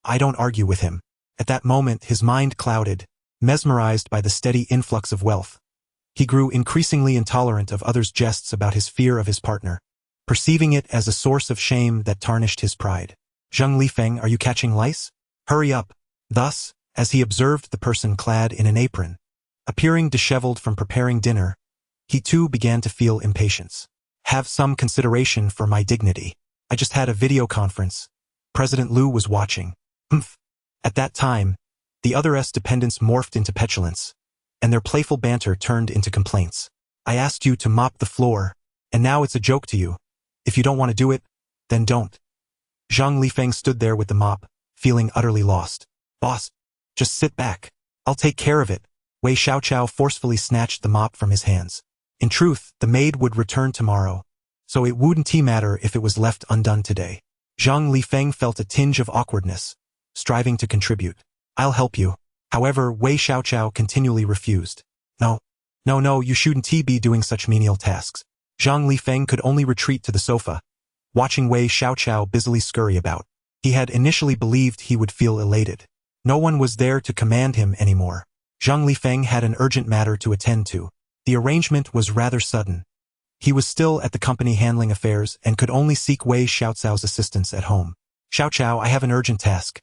I don't argue with him. At that moment his mind clouded, mesmerized by the steady influx of wealth. He grew increasingly intolerant of others' jests about his fear of his partner, perceiving it as a source of shame that tarnished his pride. Zheng Lifeng, are you catching lice? Hurry up. Thus, as he observed the person clad in an apron, appearing disheveled from preparing dinner, he too began to feel impatience. Have some consideration for my dignity. I just had a video conference. President Liu was watching. Humph. At that time, the other's dependents morphed into petulance, and their playful banter turned into complaints. I asked you to mop the floor, and now it's a joke to you. If you don't want to do it, then don't. Zhang Lifeng stood there with the mop, feeling utterly lost. Boss, just sit back. I'll take care of it. Wei Xiaoqiao forcefully snatched the mop from his hands. In truth, the maid would return tomorrow, so it wouldn't matter if it was left undone today. Zhang Lifeng felt a tinge of awkwardness, striving to contribute. I'll help you. However, Wei Xiaoqiao continually refused. No, you shouldn't be doing such menial tasks. Zhang Lifeng could only retreat to the sofa, watching Wei Xiaoqiao busily scurry about. He had initially believed he would feel elated. No one was there to command him anymore. Zhang Lifeng had an urgent matter to attend to. The arrangement was rather sudden. He was still at the company handling affairs and could only seek Wei Xiaocao's assistance at home. Xiaoqiao, I have an urgent task.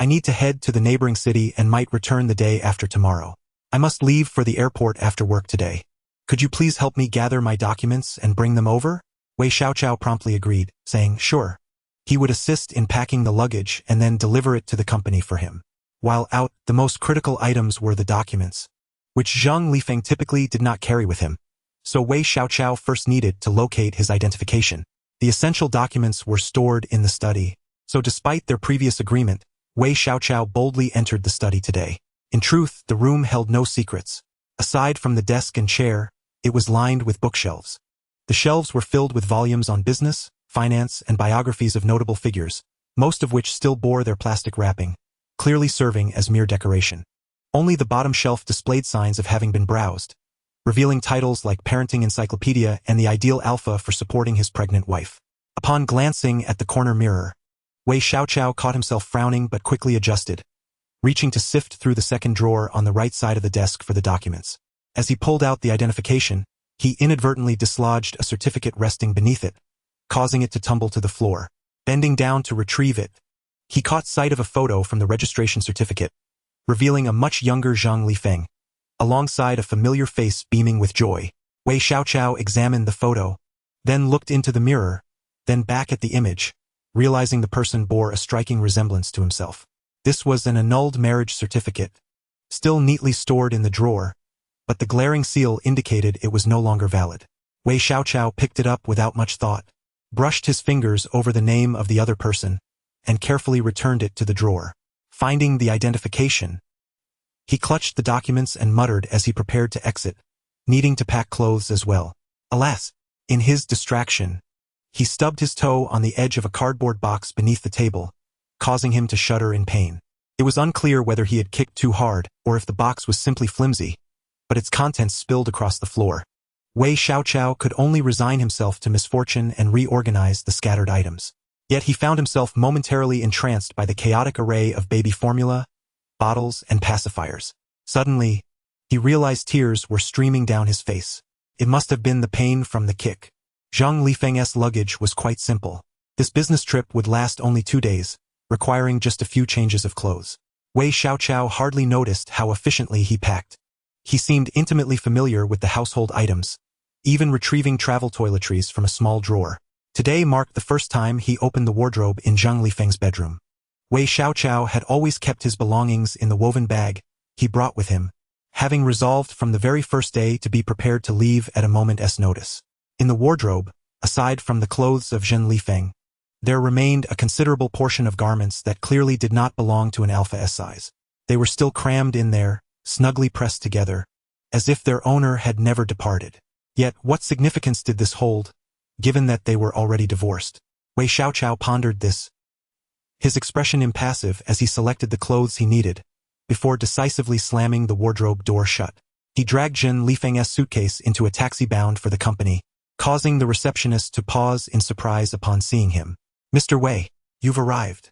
I need to head to the neighboring city and might return the day after tomorrow. I must leave for the airport after work today. Could you please help me gather my documents and bring them over? Wei Xiaoqiao promptly agreed, saying, sure. He would assist in packing the luggage and then deliver it to the company for him. While out, the most critical items were the documents, which Zhang Lifeng typically did not carry with him. So Wei Xiaoqiao first needed to locate his identification. The essential documents were stored in the study, so despite their previous agreement, Wei Xiaoqiao boldly entered the study today. In truth, the room held no secrets. Aside from the desk and chair, it was lined with bookshelves. The shelves were filled with volumes on business, finance, and biographies of notable figures, most of which still bore their plastic wrapping, clearly serving as mere decoration. Only the bottom shelf displayed signs of having been browsed, revealing titles like Parenting Encyclopedia and The Ideal Alpha for supporting his pregnant wife. Upon glancing at the corner mirror, Wei Xiaoqiao caught himself frowning but quickly adjusted, reaching to sift through the second drawer on the right side of the desk for the documents. As he pulled out the identification, he inadvertently dislodged a certificate resting beneath it, causing it to tumble to the floor. Bending down to retrieve it, he caught sight of a photo from the registration certificate, revealing a much younger Zhang Lifeng, alongside a familiar face beaming with joy. Wei Xiaoqiao examined the photo, then looked into the mirror, then back at the image, realizing the person bore a striking resemblance to himself. This was an annulled marriage certificate, still neatly stored in the drawer, but the glaring seal indicated it was no longer valid. Wei Xiaoqiao picked it up without much thought, brushed his fingers over the name of the other person, and carefully returned it to the drawer. Finding the identification, he clutched the documents and muttered as he prepared to exit, needing to pack clothes as well. Alas, in his distraction, he stubbed his toe on the edge of a cardboard box beneath the table, causing him to shudder in pain. It was unclear whether he had kicked too hard or if the box was simply flimsy, but its contents spilled across the floor. Wei Xiaoqiao could only resign himself to misfortune and reorganize the scattered items. Yet he found himself momentarily entranced by the chaotic array of baby formula, bottles, and pacifiers. Suddenly, he realized tears were streaming down his face. It must have been the pain from the kick. Zhang Lifeng's luggage was quite simple. This business trip would last only 2 days, requiring just a few changes of clothes. Wei Xiaoqiao hardly noticed how efficiently he packed. He seemed intimately familiar with the household items, even retrieving travel toiletries from a small drawer. Today marked the first time he opened the wardrobe in Zhang Lifeng's bedroom. Wei Xiaoqiao had always kept his belongings in the woven bag he brought with him, having resolved from the very first day to be prepared to leave at a moment's notice. In the wardrobe, aside from the clothes of Zhang Lifeng, there remained a considerable portion of garments that clearly did not belong to an alpha S size. They were still crammed in there, snugly pressed together, as if their owner had never departed. Yet what significance did this hold, given that they were already divorced? Wei Xiaoqiao pondered this, his expression impassive as he selected the clothes he needed, before decisively slamming the wardrobe door shut. He dragged Zhang Lifeng's suitcase into a taxi bound for the company, causing the receptionist to pause in surprise upon seeing him. Mr. Wei, you've arrived.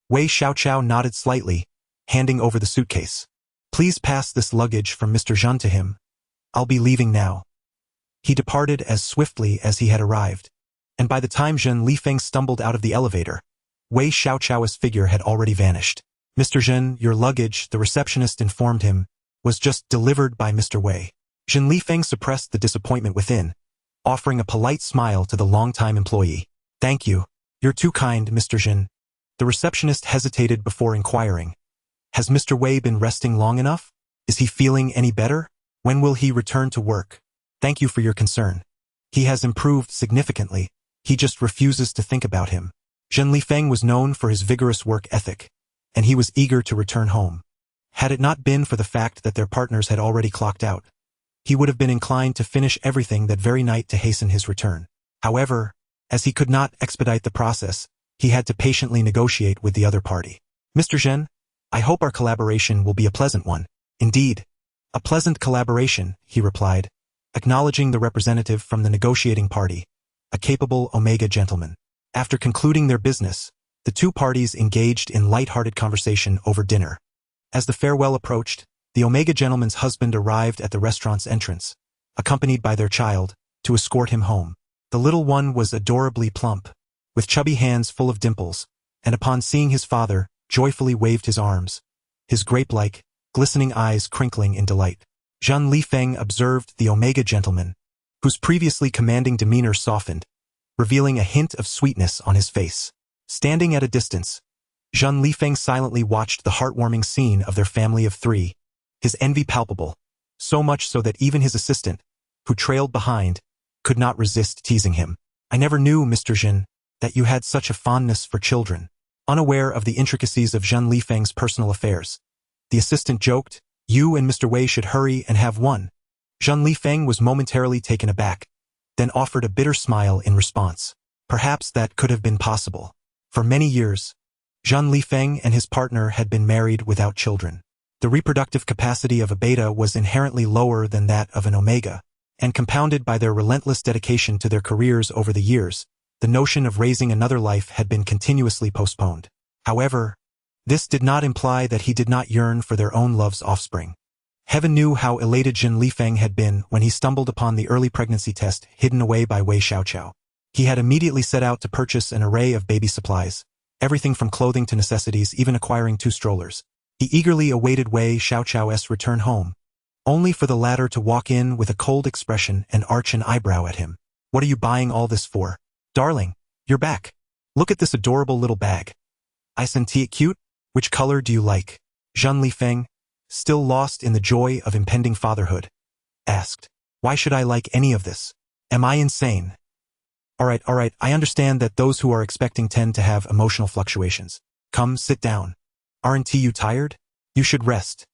Wei Xiaoqiao nodded slightly, handing over the suitcase. Please pass this luggage from Mr. Zhang to him. I'll be leaving now. He departed as swiftly as he had arrived, and by the time Zhen Lifeng stumbled out of the elevator, Wei Xiaochao's figure had already vanished. Mr. Zhen, your luggage, the receptionist informed him, was just delivered by Mr. Wei. Zhen Lifeng suppressed the disappointment within, offering a polite smile to the longtime employee. Thank you. You're too kind, Mr. Zhen. The receptionist hesitated before inquiring. Has Mr. Wei been resting long enough? Is he feeling any better? When will he return to work? Thank you for your concern. He has improved significantly. He just refuses to think about him. Zhen Lifeng was known for his vigorous work ethic, and he was eager to return home. Had it not been for the fact that their partners had already clocked out, he would have been inclined to finish everything that very night to hasten his return. However, as he could not expedite the process, he had to patiently negotiate with the other party. Mr. Zhen, I hope our collaboration will be a pleasant one. Indeed, a pleasant collaboration, he replied, acknowledging the representative from the negotiating party, a capable Omega gentleman. After concluding their business, the two parties engaged in light-hearted conversation over dinner. As the farewell approached, the Omega gentleman's husband arrived at the restaurant's entrance, accompanied by their child, to escort him home. The little one was adorably plump, with chubby hands full of dimples, and upon seeing his father, joyfully waved his arms, his grape-like, glistening eyes crinkling in delight. Zhen Lifeng observed the Omega gentleman, whose previously commanding demeanor softened, revealing a hint of sweetness on his face. Standing at a distance, Zhen Lifeng silently watched the heartwarming scene of their family of three, his envy palpable, so much so that even his assistant, who trailed behind, could not resist teasing him. I never knew, Mr. Zhen, that you had such a fondness for children. Unaware of the intricacies of Zhen Lifeng's personal affairs, the assistant joked, you and Mr. Wei should hurry and have one. Zhen Lifeng was momentarily taken aback, then offered a bitter smile in response. Perhaps that could have been possible. For many years, Zhen Lifeng and his partner had been married without children. The reproductive capacity of a beta was inherently lower than that of an omega, and compounded by their relentless dedication to their careers over the years, the notion of raising another life had been continuously postponed. However, this did not imply that he did not yearn for their own love's offspring. Heaven knew how elated Zhen Lifeng had been when he stumbled upon the early pregnancy test hidden away by Wei Xiaochao. He had immediately set out to purchase an array of baby supplies, everything from clothing to necessities, even acquiring 2 strollers. He eagerly awaited Wei Xiaochao's return home, only for the latter to walk in with a cold expression and arch an eyebrow at him. What are you buying all this for? Darling, you're back. Look at this adorable little bag. Isn't it cute? Which color do you like? Zhen Lifeng, still lost in the joy of impending fatherhood, asked. Why should I like any of this? Am I insane? All right, I understand that those who are expecting tend to have emotional fluctuations. Come, sit down. Aren't you tired? You should rest.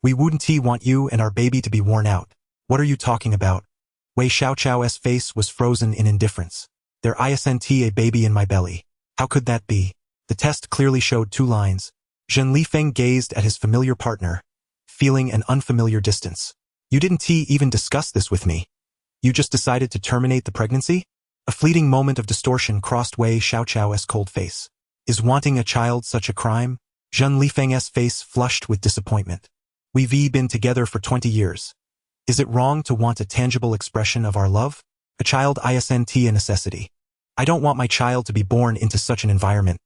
We wouldn't want you and our baby to be worn out. What are you talking about? Wei Xiaochao's face was frozen in indifference. There isn't a baby in my belly. How could that be? The test clearly showed 2 lines. Zhen Lifeng gazed at his familiar partner, feeling an unfamiliar distance. You didn't even discuss this with me. You just decided to terminate the pregnancy? A fleeting moment of distortion crossed Wei Xiaochao's cold face. Is wanting a child such a crime? Zhen Lifeng's face flushed with disappointment. We've been together for 20 years. Is it wrong to want a tangible expression of our love? A child isn't a necessity. I don't want my child to be born into such an environment,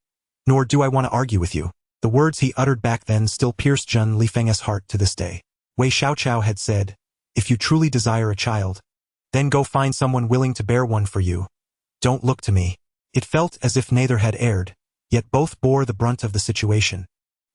nor do I want to argue with you. The words he uttered back then still pierced Zhen Lifeng's heart to this day. Wei Xiaochao had said, if you truly desire a child, then go find someone willing to bear one for you. Don't look to me. It felt as if neither had erred, yet both bore the brunt of the situation,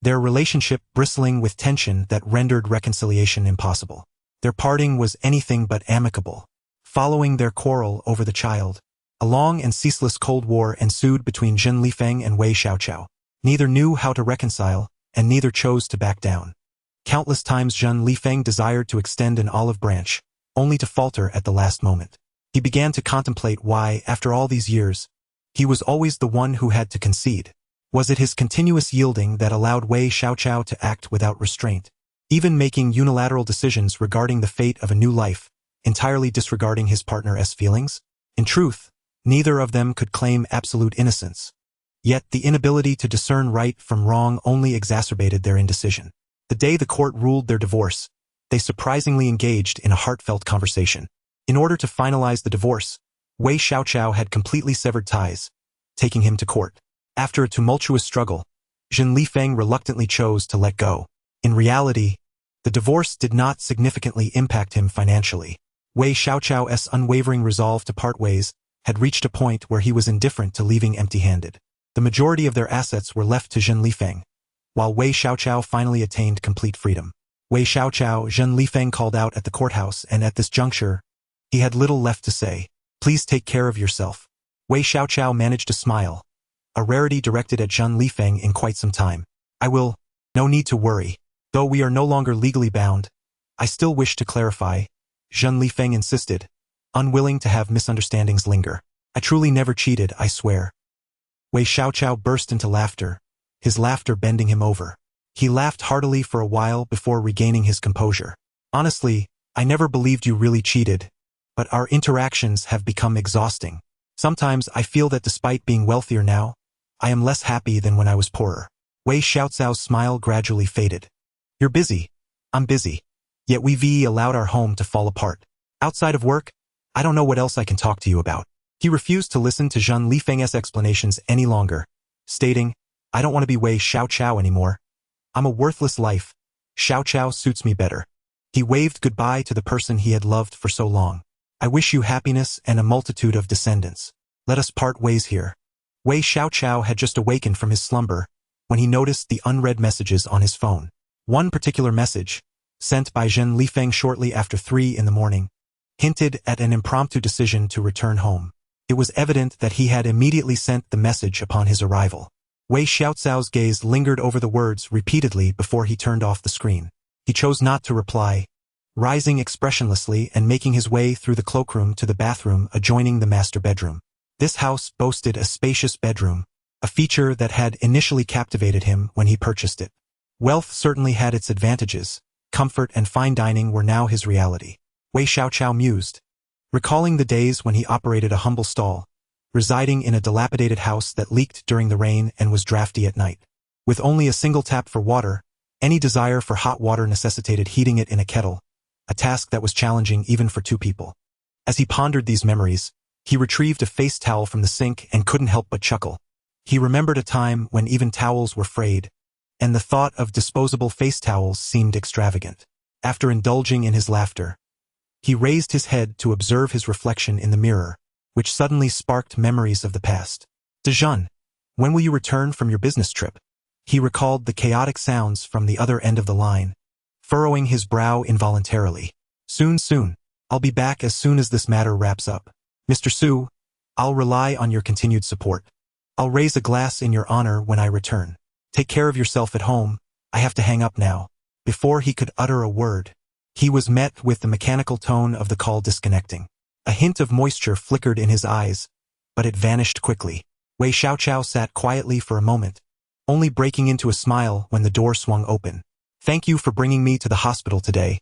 their relationship bristling with tension that rendered reconciliation impossible. Their parting was anything but amicable. Following their quarrel over the child, a long and ceaseless Cold War ensued between Zhen Lifeng and Wei Xiaochao. Neither knew how to reconcile, and neither chose to back down. Countless times Zhen Lifeng desired to extend an olive branch, only to falter at the last moment. He began to contemplate why, after all these years, he was always the one who had to concede. Was it his continuous yielding that allowed Wei Xiaochao to act without restraint, even making unilateral decisions regarding the fate of a new life, entirely disregarding his partner's feelings? In truth, neither of them could claim absolute innocence. Yet the inability to discern right from wrong only exacerbated their indecision. The day the court ruled their divorce, they surprisingly engaged in a heartfelt conversation. In order to finalize the divorce, Wei Xiaoqiao had completely severed ties, taking him to court. After a tumultuous struggle, Zhen Lifeng reluctantly chose to let go. In reality, the divorce did not significantly impact him financially. Wei Xiaoqiao's unwavering resolve to part ways had reached a point where he was indifferent to leaving empty-handed. The majority of their assets were left to Zhen Lifeng, while Wei Xiaoqiao finally attained complete freedom. Wei Xiaoqiao, Zhen Lifeng called out at the courthouse, and at this juncture, he had little left to say. Please take care of yourself. Wei Xiaoqiao managed to smile, a rarity directed at Zhen Lifeng in quite some time. I will. No need to worry. Though we are no longer legally bound, I still wish to clarify, Zhen Lifeng insisted, unwilling to have misunderstandings linger. I truly never cheated, I swear. Wei Xiaoqiao burst into laughter, his laughter bending him over. He laughed heartily for a while before regaining his composure. Honestly, I never believed you really cheated, but our interactions have become exhausting. Sometimes I feel that despite being wealthier now, I am less happy than when I was poorer. Wei Xiaoqiao's smile gradually faded. You're busy. I'm busy. Yet we've allowed our home to fall apart. Outside of work, I don't know what else I can talk to you about. He refused to listen to Zhen Lifeng's explanations any longer, stating, I don't want to be Wei Xiaoqiao anymore. I'm a worthless life. Xiaoqiao suits me better. He waved goodbye to the person he had loved for so long. I wish you happiness and a multitude of descendants. Let us part ways here. Wei Xiaoqiao had just awakened from his slumber when he noticed the unread messages on his phone. One particular message, sent by Zhen Lifeng shortly after 3 in the morning, hinted at an impromptu decision to return home. It was evident that he had immediately sent the message upon his arrival. Wei Xiaoqiao's gaze lingered over the words repeatedly before he turned off the screen. He chose not to reply, rising expressionlessly and making his way through the cloakroom to the bathroom adjoining the master bedroom. This house boasted a spacious bedroom, a feature that had initially captivated him when he purchased it. Wealth certainly had its advantages. Comfort and fine dining were now his reality. Wei Xiaoqiao mused, recalling the days when he operated a humble stall, residing in a dilapidated house that leaked during the rain and was drafty at night. With only a single tap for water, any desire for hot water necessitated heating it in a kettle, a task that was challenging even for 2 people. As he pondered these memories, he retrieved a face towel from the sink and couldn't help but chuckle. He remembered a time when even towels were frayed, and the thought of disposable face towels seemed extravagant. After indulging in his laughter, he raised his head to observe his reflection in the mirror, which suddenly sparked memories of the past. Dejun, when will you return from your business trip? He recalled the chaotic sounds from the other end of the line, furrowing his brow involuntarily. Soon. I'll be back as soon as this matter wraps up. Mr. Su, I'll rely on your continued support. I'll raise a glass in your honor when I return. Take care of yourself at home. I have to hang up now. Before he could utter a word, he was met with the mechanical tone of the call disconnecting. A hint of moisture flickered in his eyes, but it vanished quickly. Wei Xiaoqiao sat quietly for a moment, only breaking into a smile when the door swung open. Thank you for bringing me to the hospital today.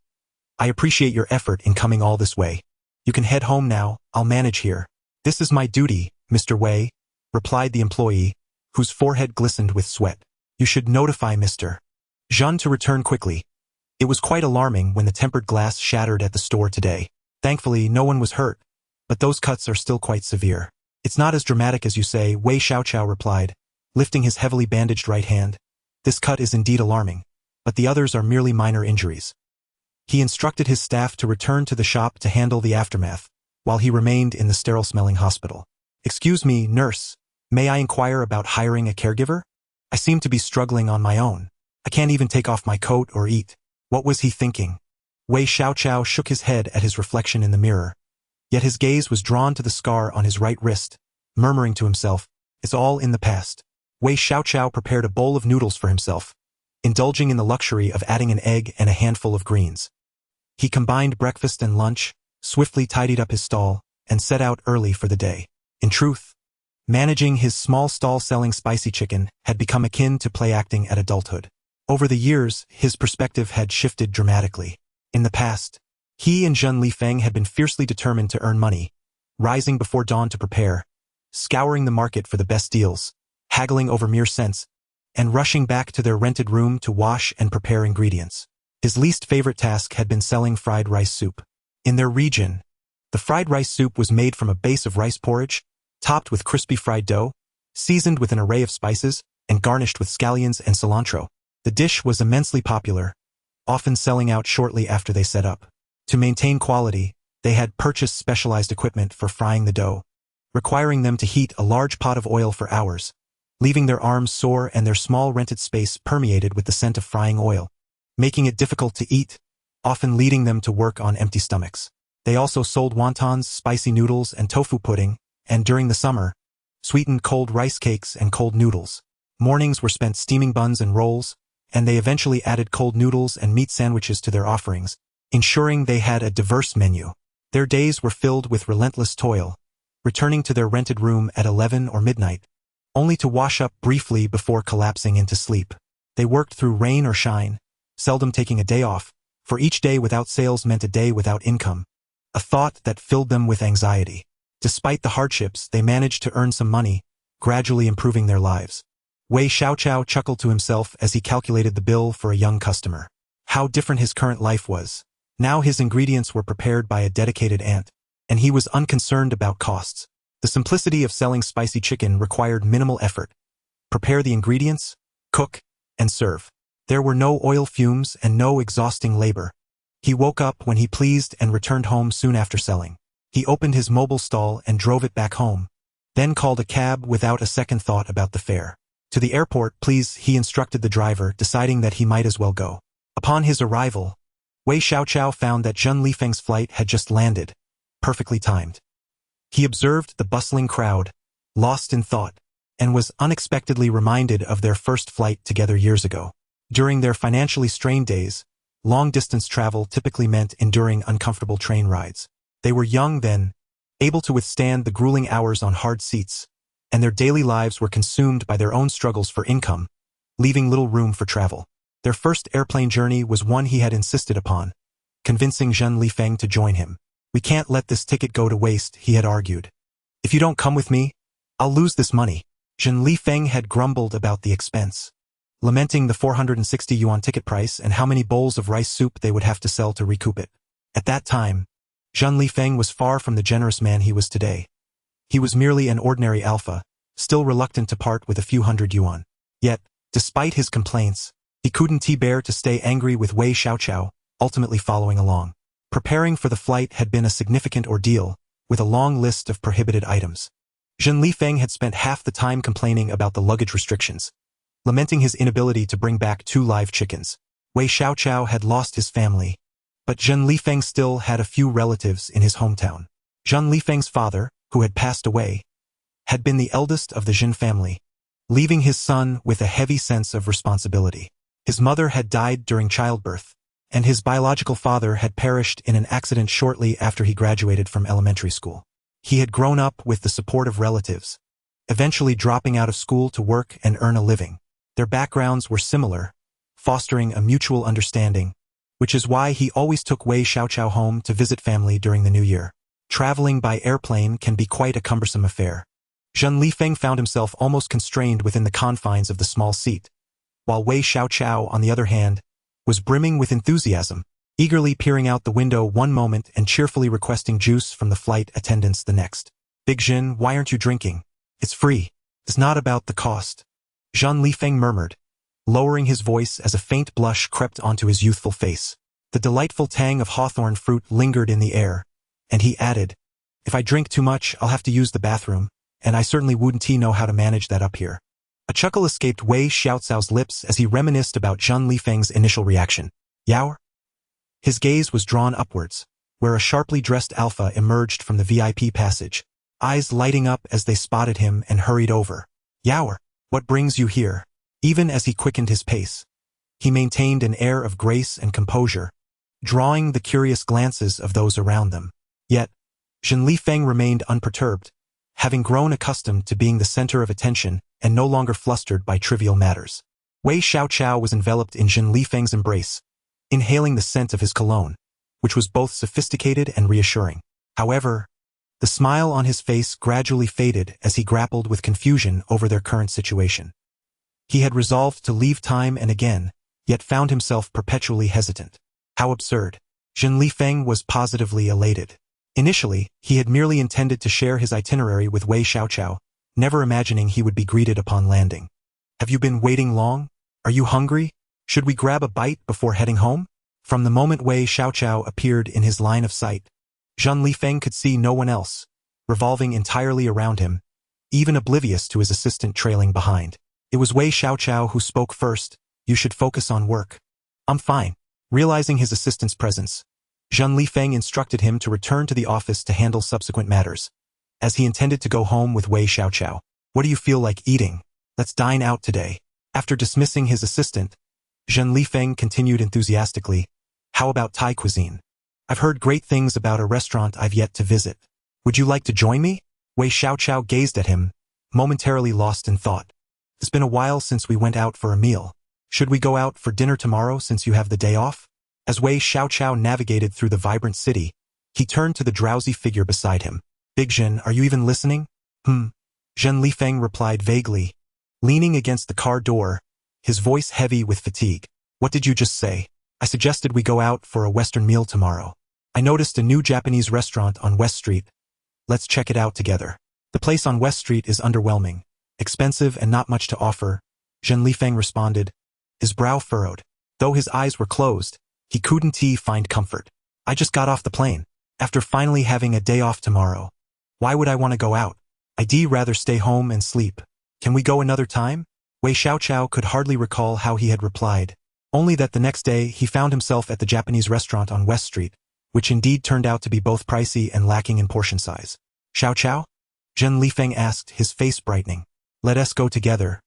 I appreciate your effort in coming all this way. You can head home now, I'll manage here. This is my duty, Mr. Wei, replied the employee, whose forehead glistened with sweat. You should notify Mr. Zhen to return quickly. It was quite alarming when the tempered glass shattered at the store today. Thankfully, no one was hurt, but those cuts are still quite severe. It's not as dramatic as you say, Wei Xiaoqiao replied, lifting his heavily bandaged right hand. This cut is indeed alarming, but the others are merely minor injuries. He instructed his staff to return to the shop to handle the aftermath, while he remained in the sterile-smelling hospital. Excuse me, nurse, may I inquire about hiring a caregiver? I seem to be struggling on my own. I can't even take off my coat or eat. What was he thinking? Wei Xiaoqiao shook his head at his reflection in the mirror, yet his gaze was drawn to the scar on his right wrist, murmuring to himself, it's all in the past. Wei Xiaoqiao prepared a bowl of noodles for himself, indulging in the luxury of adding an egg and a handful of greens. He combined breakfast and lunch, swiftly tidied up his stall, and set out early for the day. In truth, managing his small stall selling spicy chicken had become akin to play acting at adulthood. Over the years, his perspective had shifted dramatically. In the past, he and Zhen Lifeng had been fiercely determined to earn money, rising before dawn to prepare, scouring the market for the best deals, haggling over mere cents, and rushing back to their rented room to wash and prepare ingredients. His least favorite task had been selling fried rice soup. In their region, the fried rice soup was made from a base of rice porridge, topped with crispy fried dough, seasoned with an array of spices, and garnished with scallions and cilantro. The dish was immensely popular, often selling out shortly after they set up. To maintain quality, they had purchased specialized equipment for frying the dough, requiring them to heat a large pot of oil for hours, leaving their arms sore and their small rented space permeated with the scent of frying oil, making it difficult to eat, often leading them to work on empty stomachs. They also sold wontons, spicy noodles, and tofu pudding, and during the summer, sweetened cold rice cakes and cold noodles. Mornings were spent steaming buns and rolls, and they eventually added cold noodles and meat sandwiches to their offerings, ensuring they had a diverse menu. Their days were filled with relentless toil, returning to their rented room at 11 or midnight, only to wash up briefly before collapsing into sleep. They worked through rain or shine, seldom taking a day off, for each day without sales meant a day without income, a thought that filled them with anxiety. Despite the hardships, they managed to earn some money, gradually improving their lives. Wei Xiaoqiao chuckled to himself as he calculated the bill for a young customer. How different his current life was. Now his ingredients were prepared by a dedicated aunt, and he was unconcerned about costs. The simplicity of selling spicy chicken required minimal effort. Prepare the ingredients, cook, and serve. There were no oil fumes and no exhausting labor. He woke up when he pleased and returned home soon after selling. He opened his mobile stall and drove it back home, then called a cab without a second thought about the fare. To the airport, please, he instructed the driver, deciding that he might as well go. Upon his arrival, Wei Xiaoqiao found that Zhen Lifeng's flight had just landed, perfectly timed. He observed the bustling crowd, lost in thought, and was unexpectedly reminded of their first flight together years ago. During their financially strained days, long-distance travel typically meant enduring uncomfortable train rides. They were young then, able to withstand the grueling hours on hard seats, and their daily lives were consumed by their own struggles for income, leaving little room for travel. Their first airplane journey was one he had insisted upon, convincing Zhen Lifeng to join him. We can't let this ticket go to waste, he had argued. If you don't come with me, I'll lose this money. Zhen Lifeng had grumbled about the expense, lamenting the 460 yuan ticket price and how many bowls of rice soup they would have to sell to recoup it. At that time, Zhen Lifeng was far from the generous man he was today. He was merely an ordinary alpha, still reluctant to part with a few hundred yuan. Yet, despite his complaints, he couldn't bear to stay angry with Wei Xiaoqiao, ultimately following along. Preparing for the flight had been a significant ordeal, with a long list of prohibited items. Zhen Lifeng had spent half the time complaining about the luggage restrictions, lamenting his inability to bring back 2 live chickens. Wei Xiaoqiao had lost his family, but Zhen Lifeng still had a few relatives in his hometown. Zhen Lifeng's father, who had passed away, had been the eldest of the Jin family, leaving his son with a heavy sense of responsibility. His mother had died during childbirth, and his biological father had perished in an accident shortly after he graduated from elementary school. He had grown up with the support of relatives, eventually dropping out of school to work and earn a living. Their backgrounds were similar, fostering a mutual understanding, which is why he always took Wei Xiaoqiao home to visit family during the new year. Traveling by airplane can be quite a cumbersome affair. Zhen Lifeng found himself almost constrained within the confines of the small seat, while Wei Xiaoqiao, on the other hand, was brimming with enthusiasm, eagerly peering out the window one moment and cheerfully requesting juice from the flight attendants the next. Big Jin, why aren't you drinking? It's free. It's not about the cost. Zhen Lifeng murmured, lowering his voice as a faint blush crept onto his youthful face. The delightful tang of hawthorn fruit lingered in the air, and he added, if I drink too much, I'll have to use the bathroom, and I certainly wouldn't know how to manage that up here. A chuckle escaped Wei Xiaoqiao's lips as he reminisced about Zhen Lifeng's initial reaction. Yaoi? His gaze was drawn upwards, where a sharply dressed alpha emerged from the VIP passage, eyes lighting up as they spotted him and hurried over. Yaoi, what brings you here? Even as he quickened his pace, he maintained an air of grace and composure, drawing the curious glances of those around them. Yet, Zhen Lifeng remained unperturbed, having grown accustomed to being the center of attention and no longer flustered by trivial matters. Wei Xiaoqiao was enveloped in Zhen Lifeng's embrace, inhaling the scent of his cologne, which was both sophisticated and reassuring. However, the smile on his face gradually faded as he grappled with confusion over their current situation. He had resolved to leave time and again, yet found himself perpetually hesitant. How absurd. Zhen Lifeng was positively elated. Initially, he had merely intended to share his itinerary with Wei Xiaoqiao, never imagining he would be greeted upon landing. Have you been waiting long? Are you hungry? Should we grab a bite before heading home? From the moment Wei Xiaoqiao appeared in his line of sight, Zhen Lifeng could see no one else, revolving entirely around him, even oblivious to his assistant trailing behind. It was Wei Xiaoqiao who spoke first. You should focus on work. I'm fine. Realizing his assistant's presence, Zhen Lifeng instructed him to return to the office to handle subsequent matters, as he intended to go home with Wei Xiaoqiao. What do you feel like eating? Let's dine out today. After dismissing his assistant, Zhen Lifeng continued enthusiastically, how about Thai cuisine? I've heard great things about a restaurant I've yet to visit. Would you like to join me? Wei Xiaoqiao gazed at him, momentarily lost in thought. It's been a while since we went out for a meal. Should we go out for dinner tomorrow since you have the day off? As Wei Xiaoqiao navigated through the vibrant city, he turned to the drowsy figure beside him. Big Zhen, are you even listening? Zhen Lifeng replied vaguely, leaning against the car door, his voice heavy with fatigue. What did you just say? I suggested we go out for a Western meal tomorrow. I noticed a new Japanese restaurant on West Street. Let's check it out together. The place on West Street is underwhelming, expensive and not much to offer, Zhen Lifeng responded, his brow furrowed. Though his eyes were closed, he couldn't find comfort. I just got off the plane. After finally having a day off tomorrow. Why would I want to go out? I'd rather stay home and sleep. Can we go another time? Wei Xiaoqiao could hardly recall how he had replied. Only that the next day he found himself at the Japanese restaurant on West Street, which indeed turned out to be both pricey and lacking in portion size. Xiaoqiao? Zhen Lifeng asked, his face brightening. Let us go together.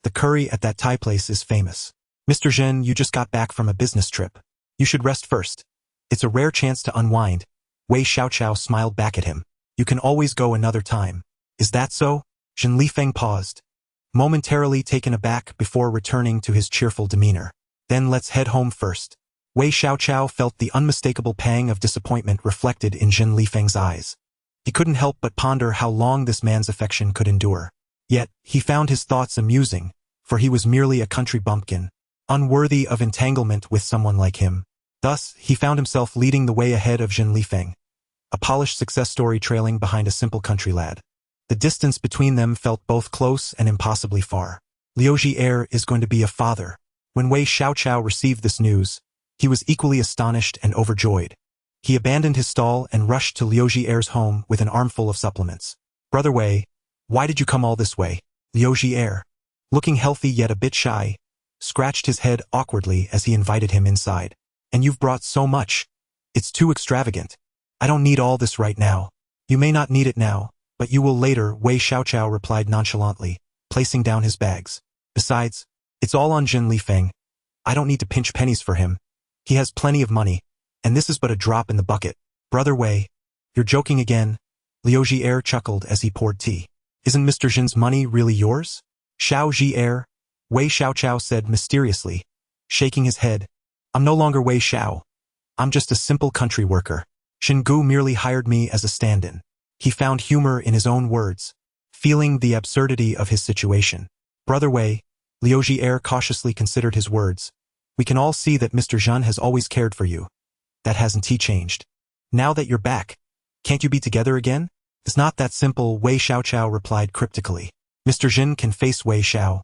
The curry at that Thai place is famous. Mr. Zhen, you just got back from a business trip. You should rest first. It's a rare chance to unwind. Wei Xiaoqiao smiled back at him. You can always go another time. Is that so? Zhen Lifeng paused, momentarily taken aback before returning to his cheerful demeanor. Then let's head home first. Wei Xiaoqiao felt the unmistakable pang of disappointment reflected in Zhen Lifeng's eyes. He couldn't help but ponder how long this man's affection could endure. Yet, he found his thoughts amusing, for he was merely a country bumpkin, unworthy of entanglement with someone like him. Thus, he found himself leading the way ahead of Zhen Lifeng, a polished success story trailing behind a simple country lad. The distance between them felt both close and impossibly far. Liu Zhi'er is going to be a father. When Wei Xiaoqiao received this news, he was equally astonished and overjoyed. He abandoned his stall and rushed to Liu Zhi'er's home with an armful of supplements. Brother Wei, why did you come all this way? Liu Zhi'er, looking healthy yet a bit shy, scratched his head awkwardly as he invited him inside. And you've brought so much. It's too extravagant. I don't need all this right now. You may not need it now, but you will later, Wei Xiaoqiao replied nonchalantly, placing down his bags. Besides, it's all on Zhen Lifeng. I don't need to pinch pennies for him. He has plenty of money, and this is but a drop in the bucket. Brother Wei, you're joking again? Liu Zhi'er chuckled as he poured tea. Isn't Mr. Zhen's money really yours? Xiao Zhi'er, Wei Xiaoqiao said mysteriously, shaking his head. I'm no longer Wei Xiao. I'm just a simple country worker. Xingu merely hired me as a stand-in. He found humor in his own words, feeling the absurdity of his situation. Brother Wei, Liu Zhi'er cautiously considered his words. We can all see that Mr. Zhen has always cared for you. That hasn't changed. Now that you're back, can't you be together again? It's not that simple, Wei Xiaoqiao replied cryptically. Mr. Zhen can face Wei Xiao,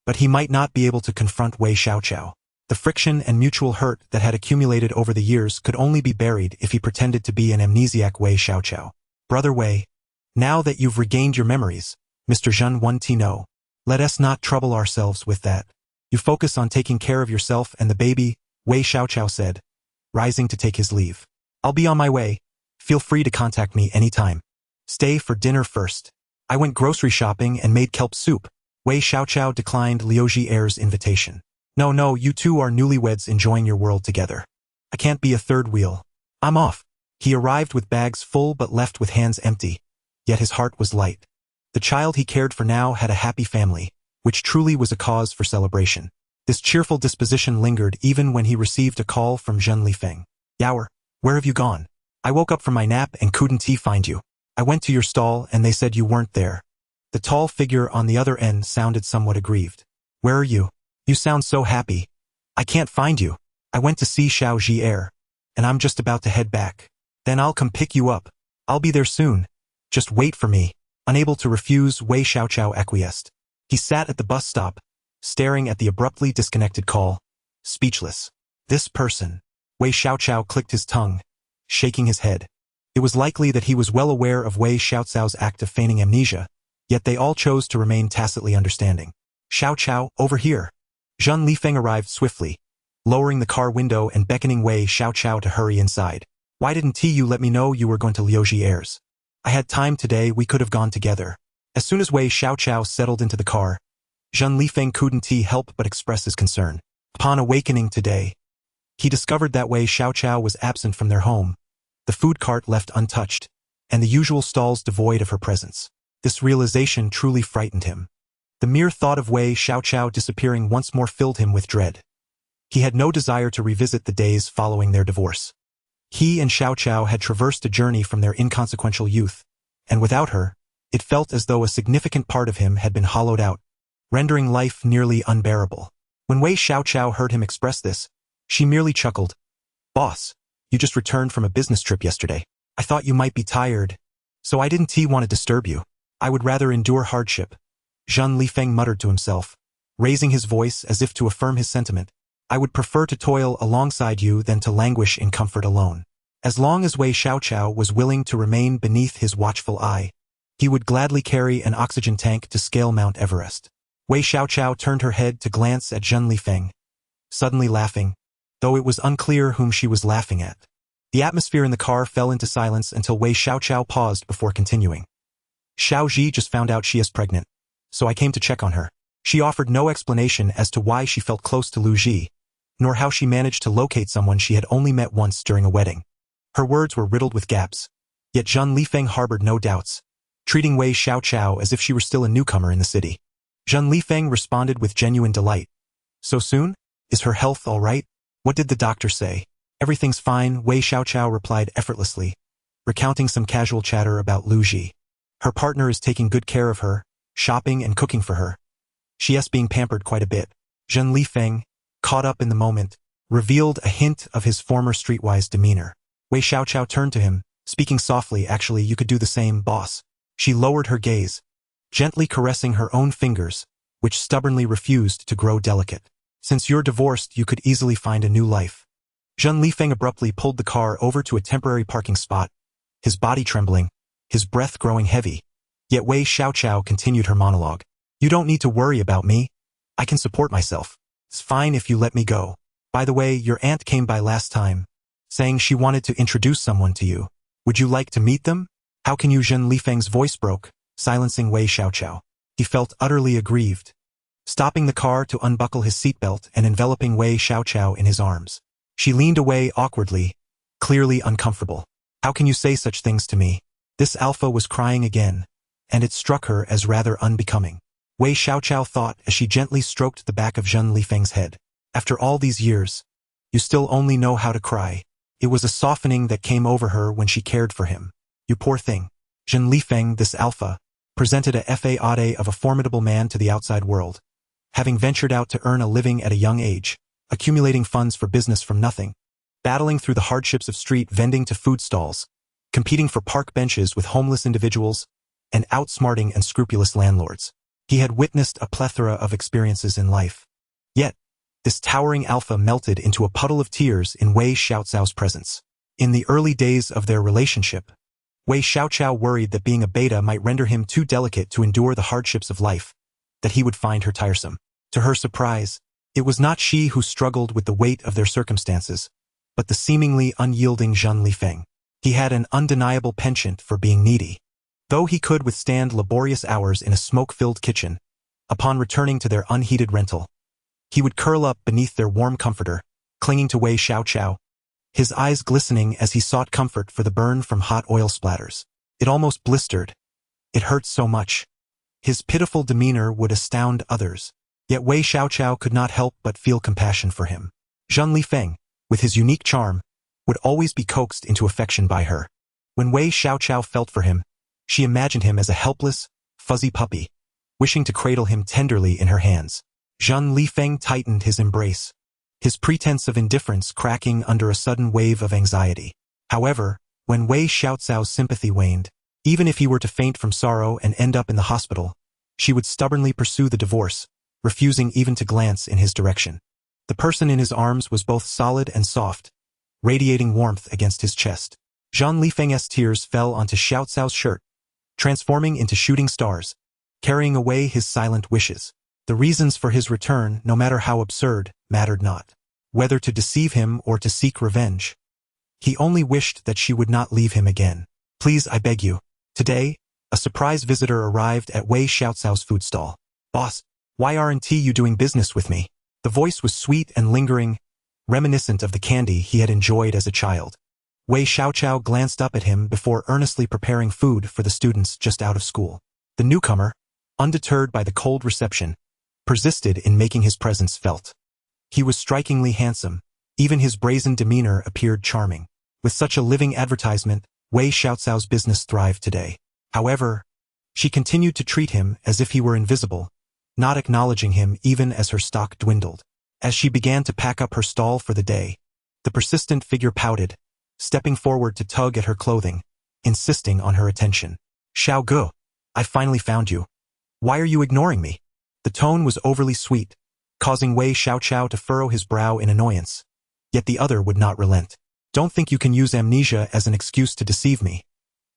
but he might not be able to confront Wei Xiaoqiao. The friction and mutual hurt that had accumulated over the years could only be buried if he pretended to be an amnesiac Wei Xiaoqiao. Brother Wei, now that you've regained your memories, Mr. Zhen wanted to know. Let us not trouble ourselves with that. You focus on taking care of yourself and the baby, Wei Xiaoqiao said, rising to take his leave. I'll be on my way. Feel free to contact me anytime. Stay for dinner first. I went grocery shopping and made kelp soup. Wei Xiaoqiao declined Liu Zhi'er's invitation. No, you two are newlyweds enjoying your world together. I can't be a third wheel. I'm off. He arrived with bags full but left with hands empty, yet his heart was light. The child he cared for now had a happy family, which truly was a cause for celebration. This cheerful disposition lingered even when he received a call from Zhen Lifeng. Yaoi, where have you gone? I woke up from my nap and couldn't find you. I went to your stall and they said you weren't there. The tall figure on the other end sounded somewhat aggrieved. Where are you? You sound so happy. I can't find you. I went to see Xiao Ji, and I'm just about to head back. Then I'll come pick you up. I'll be there soon. Just wait for me." Unable to refuse, Wei Xiaoqiao acquiesced. He sat at the bus stop, staring at the abruptly disconnected call, speechless. This person. Wei Xiaoqiao clicked his tongue, shaking his head. It was likely that he was well aware of Wei Xiaoqiao's act of feigning amnesia, yet they all chose to remain tacitly understanding. "Xiaoqiao, over here." Zheng Lifeng arrived swiftly, lowering the car window and beckoning Wei Xiaoqiao to hurry inside. "Why didn't you let me know you were going to Liuji's? I had time today, we could have gone together." As soon as Wei Xiaoqiao settled into the car, Zheng Lifeng couldn't help but express his concern. Upon awakening today, he discovered that Wei Xiaoqiao was absent from their home, the food cart left untouched, and the usual stalls devoid of her presence. This realization truly frightened him. The mere thought of Wei Xiaoqiao disappearing once more filled him with dread. He had no desire to revisit the days following their divorce. He and Xiaoqiao had traversed a journey from their inconsequential youth, and without her, it felt as though a significant part of him had been hollowed out, rendering life nearly unbearable. When Wei Xiaoqiao heard him express this, she merely chuckled. "Boss, you just returned from a business trip yesterday. I thought you might be tired, so I didn't want to disturb you. I would rather endure hardship." Zheng Lifeng muttered to himself, raising his voice as if to affirm his sentiment. "I would prefer to toil alongside you than to languish in comfort alone." As long as Wei Xiaoqiao was willing to remain beneath his watchful eye, he would gladly carry an oxygen tank to scale Mount Everest. Wei Xiaoqiao turned her head to glance at Zheng Lifeng, suddenly laughing, though it was unclear whom she was laughing at. The atmosphere in the car fell into silence until Wei Xiaoqiao paused before continuing. "Xiao Ji just found out she is pregnant, so I came to check on her." She offered no explanation as to why she felt close to Lu Ji, nor how she managed to locate someone she had only met once during a wedding. Her words were riddled with gaps, yet Zheng Lifeng harbored no doubts, treating Wei Xiaoqiao as if she were still a newcomer in the city. Zheng Lifeng responded with genuine delight. "So soon? Is her health all right? What did the doctor say?" "Everything's fine," Wei Xiaoqiao replied effortlessly, recounting some casual chatter about Lu Ji. "Her partner is taking good care of her, shopping and cooking for her. She is being pampered quite a bit." Zheng Lifeng, caught up in the moment, revealed a hint of his former streetwise demeanor. Wei Xiaoqiao turned to him, speaking softly. "Actually, you could do the same, boss." She lowered her gaze, gently caressing her own fingers, which stubbornly refused to grow delicate. "Since you're divorced, you could easily find a new life." Zheng Lifeng abruptly pulled the car over to a temporary parking spot, his body trembling, his breath growing heavy. Yet Wei Xiaoqiao continued her monologue. "You don't need to worry about me. I can support myself. It's fine if you let me go. By the way, your aunt came by last time, saying she wanted to introduce someone to you. Would you like to meet them?" "How can you?" Zheng Lifeng's voice broke, silencing Wei Xiaoqiao. He felt utterly aggrieved, stopping the car to unbuckle his seatbelt and enveloping Wei Xiaoqiao in his arms. She leaned away awkwardly, clearly uncomfortable. "How can you say such things to me?" This alpha was crying again, and it struck her as rather unbecoming. Wei Xiaoqiao thought as she gently stroked the back of Zheng Lifeng's head. "After all these years, you still only know how to cry." It was a softening that came over her when she cared for him. "You poor thing." Zheng Lifeng, this alpha, presented a facade of a formidable man to the outside world, having ventured out to earn a living at a young age, accumulating funds for business from nothing, battling through the hardships of street vending to food stalls, competing for park benches with homeless individuals, and outsmarting unscrupulous landlords. He had witnessed a plethora of experiences in life. Yet, this towering alpha melted into a puddle of tears in Wei Xiaoqiao's presence. In the early days of their relationship, Wei Xiaoqiao worried that being a beta might render him too delicate to endure the hardships of life, that he would find her tiresome. To her surprise, it was not she who struggled with the weight of their circumstances, but the seemingly unyielding Zheng Lifeng. He had an undeniable penchant for being needy. Though he could withstand laborious hours in a smoke-filled kitchen, upon returning to their unheated rental, he would curl up beneath their warm comforter, clinging to Wei Xiaoqiao, his eyes glistening as he sought comfort for the burn from hot oil splatters. It almost blistered. It hurt so much. His pitiful demeanor would astound others. Yet Wei Xiaoqiao could not help but feel compassion for him. Zheng Lifeng, with his unique charm, would always be coaxed into affection by her. When Wei Xiaoqiao felt for him, she imagined him as a helpless, fuzzy puppy, wishing to cradle him tenderly in her hands. Zheng Lifeng tightened his embrace, his pretense of indifference cracking under a sudden wave of anxiety. However, when Wei Xiaocao's sympathy waned, even if he were to faint from sorrow and end up in the hospital, she would stubbornly pursue the divorce, refusing even to glance in his direction. The person in his arms was both solid and soft, radiating warmth against his chest. Zhang Lifeng's tears fell onto Xiao Cao's shirt, transforming into shooting stars, carrying away his silent wishes. The reasons for his return, no matter how absurd, mattered not. Whether to deceive him or to seek revenge, he only wished that she would not leave him again. Please, I beg you. Today, a surprise visitor arrived at Wei Xiaocao's food stall. Boss, why aren't you doing business with me? The voice was sweet and lingering, reminiscent of the candy he had enjoyed as a child. Wei Xiaocao glanced up at him before earnestly preparing food for the students just out of school. The newcomer, undeterred by the cold reception, persisted in making his presence felt. He was strikingly handsome. Even his brazen demeanor appeared charming. With such a living advertisement, Wei Xiaocao's business thrived today. However, she continued to treat him as if he were invisible, not acknowledging him even as her stock dwindled. As she began to pack up her stall for the day, the persistent figure pouted, stepping forward to tug at her clothing, insisting on her attention. Xiao Gu, I finally found you. Why are you ignoring me? The tone was overly sweet, causing Wei Xiaocao to furrow his brow in annoyance. Yet the other would not relent. Don't think you can use amnesia as an excuse to deceive me.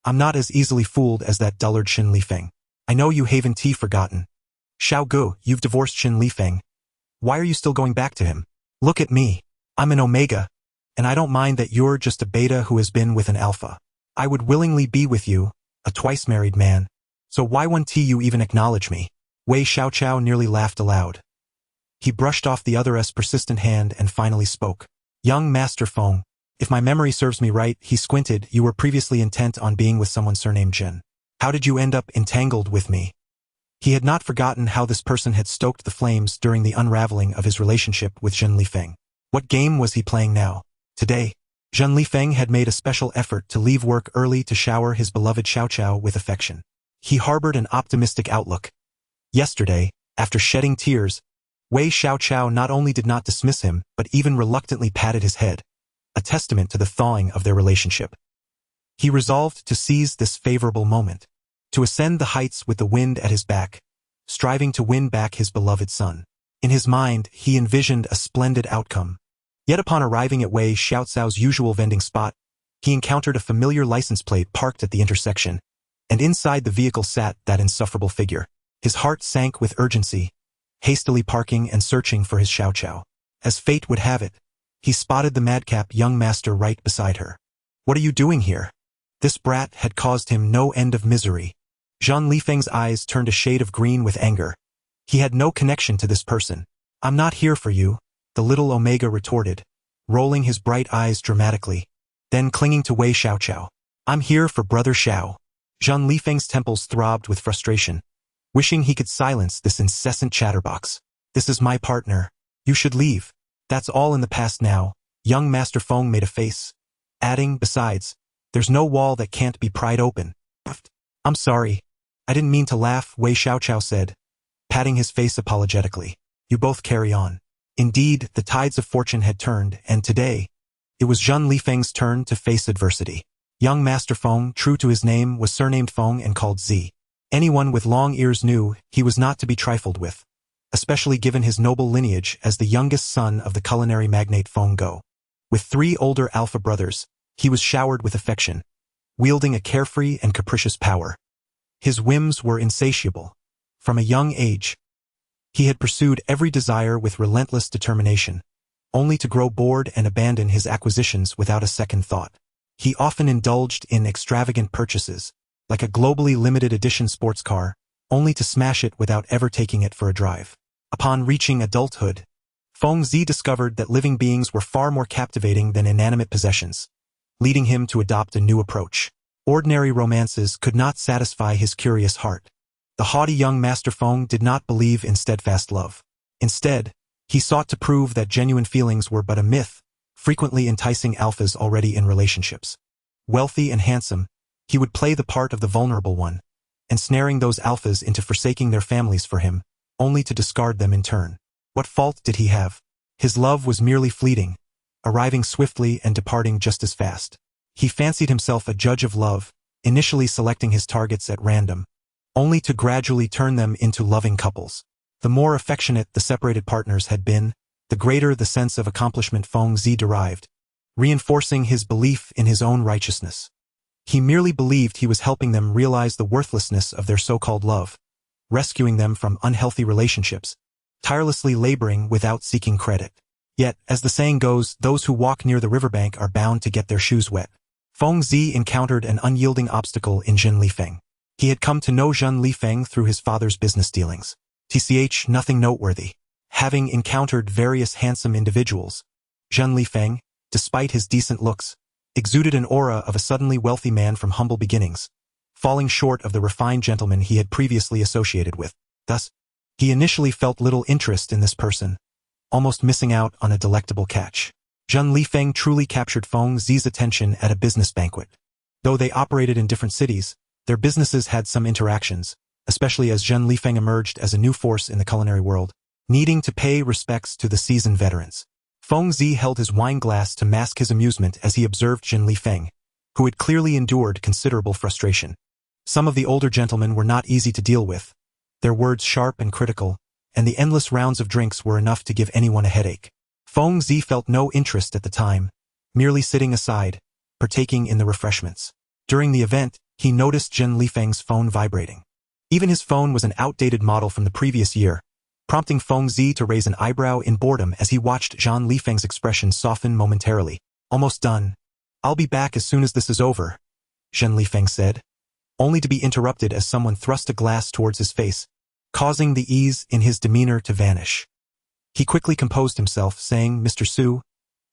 I'm not as easily fooled as that dullard Xin Lifeng. I know you haven't forgotten. Xiao Gu, you've divorced Xin Lifeng. Why are you still going back to him? Look at me. I'm an Omega, and I don't mind that you're just a beta who has been with an alpha. I would willingly be with you, a twice-married man. So why won't you even acknowledge me? Wei Xiaocao nearly laughed aloud. He brushed off the other's persistent hand and finally spoke. Young Master Feng, if my memory serves me right, he squinted, you were previously intent on being with someone surnamed Jin. How did you end up entangled with me? He had not forgotten how this person had stoked the flames during the unraveling of his relationship with Xin Lifeng. What game was he playing now? Today, Xin Lifeng had made a special effort to leave work early to shower his beloved Xiaocao with affection. He harbored an optimistic outlook. Yesterday, after shedding tears, Wei Xiaocao not only did not dismiss him, but even reluctantly patted his head, a testament to the thawing of their relationship. He resolved to seize this favorable moment, to ascend the heights with the wind at his back, striving to win back his beloved son. In his mind, he envisioned a splendid outcome. Yet upon arriving at Wei Xiaocao's usual vending spot, he encountered a familiar license plate parked at the intersection, and inside the vehicle sat that insufferable figure. His heart sank with urgency, hastily parking and searching for his Xiaocao. As fate would have it, he spotted the madcap young master right beside her. What are you doing here? This brat had caused him no end of misery. Zhang Lifeng's eyes turned a shade of green with anger. He had no connection to this person. I'm not here for you, the little Omega retorted, rolling his bright eyes dramatically, then clinging to Wei Xiaocao. I'm here for Brother Xiao. Zhang Lifeng's temples throbbed with frustration, wishing he could silence this incessant chatterbox. This is my partner. You should leave. That's all in the past now. Young Master Feng made a face, adding, besides, there's no wall that can't be pried open. I'm sorry. I didn't mean to laugh, Wei Xiaocao said, patting his face apologetically. You both carry on. Indeed, the tides of fortune had turned, and today, it was Zhang Lifeng's turn to face adversity. Young Master Feng, true to his name, was surnamed Feng and called Z. Anyone with long ears knew he was not to be trifled with, especially given his noble lineage as the youngest son of the culinary magnate Feng Go. With 3 older alpha brothers, he was showered with affection, wielding a carefree and capricious power. His whims were insatiable. From a young age, he had pursued every desire with relentless determination, only to grow bored and abandon his acquisitions without a second thought. He often indulged in extravagant purchases, like a globally limited edition sports car, only to smash it without ever taking it for a drive. Upon reaching adulthood, Feng Zi discovered that living beings were far more captivating than inanimate possessions, leading him to adopt a new approach. Ordinary romances could not satisfy his curious heart. The haughty young Master Feng did not believe in steadfast love. Instead, he sought to prove that genuine feelings were but a myth, frequently enticing alphas already in relationships. Wealthy and handsome, he would play the part of the vulnerable one, ensnaring those alphas into forsaking their families for him, only to discard them in turn. What fault did he have? His love was merely fleeting, arriving swiftly and departing just as fast. He fancied himself a judge of love, initially selecting his targets at random, only to gradually turn them into loving couples. The more affectionate the separated partners had been, the greater the sense of accomplishment Feng Zi derived, reinforcing his belief in his own righteousness. He merely believed he was helping them realize the worthlessness of their so-called love, rescuing them from unhealthy relationships, tirelessly laboring without seeking credit. Yet, as the saying goes, those who walk near the riverbank are bound to get their shoes wet. Feng Zi encountered an unyielding obstacle in Zhen Lifeng. He had come to know Zhen Lifeng through his father's business dealings. Nothing noteworthy. Having encountered various handsome individuals, Zhen Lifeng, despite his decent looks, exuded an aura of a suddenly wealthy man from humble beginnings, falling short of the refined gentleman he had previously associated with. Thus, he initially felt little interest in this person, almost missing out on a delectable catch. Zhen Lifeng truly captured Feng Zi's attention at a business banquet. Though they operated in different cities, their businesses had some interactions, especially as Zhen Lifeng emerged as a new force in the culinary world, needing to pay respects to the seasoned veterans. Feng Zi held his wine glass to mask his amusement as he observed Zhen Lifeng, who had clearly endured considerable frustration. Some of the older gentlemen were not easy to deal with, their words sharp and critical, and the endless rounds of drinks were enough to give anyone a headache. Feng Zi felt no interest at the time, merely sitting aside, partaking in the refreshments. During the event, he noticed Zhen Lifeng's phone vibrating. Even his phone was an outdated model from the previous year, prompting Feng Zi to raise an eyebrow in boredom as he watched Zhen Lifeng's expression soften momentarily. Almost done. I'll be back as soon as this is over, Zhen Lifeng said, only to be interrupted as someone thrust a glass towards his face, causing the ease in his demeanor to vanish. He quickly composed himself, saying, Mr. Su,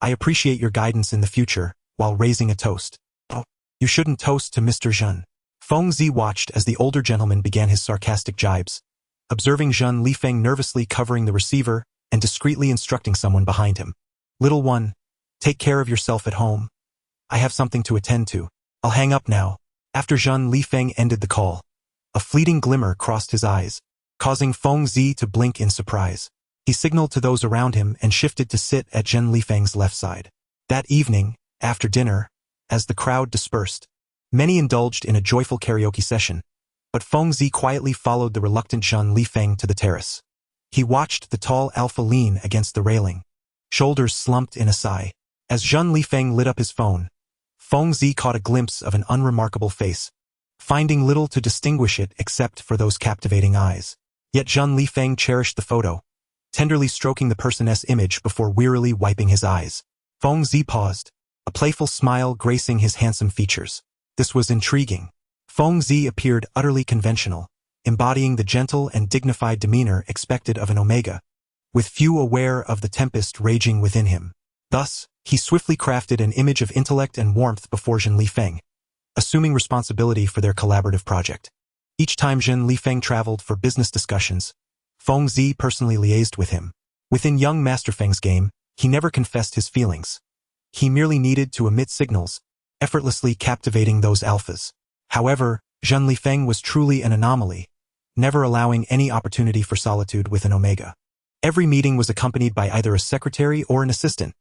I appreciate your guidance in the future, while raising a toast. Oh, you shouldn't toast to Mr. Zhen. Feng Zi watched as the older gentleman began his sarcastic jibes, observing Zhen Lifeng nervously covering the receiver and discreetly instructing someone behind him. Little one, take care of yourself at home. I have something to attend to. I'll hang up now. After Zhen Lifeng ended the call, a fleeting glimmer crossed his eyes, causing Feng Zi to blink in surprise. He signaled to those around him and shifted to sit at Zhen Lifeng's left side. That evening, after dinner, as the crowd dispersed, many indulged in a joyful karaoke session, but Feng Zi quietly followed the reluctant Zhen Lifeng to the terrace. He watched the tall alpha lean against the railing, shoulders slumped in a sigh. As Zhen Lifeng lit up his phone, Feng Zi caught a glimpse of an unremarkable face, finding little to distinguish it except for those captivating eyes. Yet Zhen Lifeng cherished the photo, tenderly stroking the person's image before wearily wiping his eyes. Feng Zi paused, a playful smile gracing his handsome features. This was intriguing. Feng Zi appeared utterly conventional, embodying the gentle and dignified demeanor expected of an Omega, with few aware of the tempest raging within him. Thus, he swiftly crafted an image of intellect and warmth before Zhen Lifeng, assuming responsibility for their collaborative project. Each time Zhen Lifeng traveled for business discussions, Feng Zi personally liaised with him. Within young Master Feng's game, he never confessed his feelings. He merely needed to emit signals, effortlessly captivating those alphas. However, Zhen Lifeng was truly an anomaly, never allowing any opportunity for solitude with an Omega. Every meeting was accompanied by either a secretary or an assistant.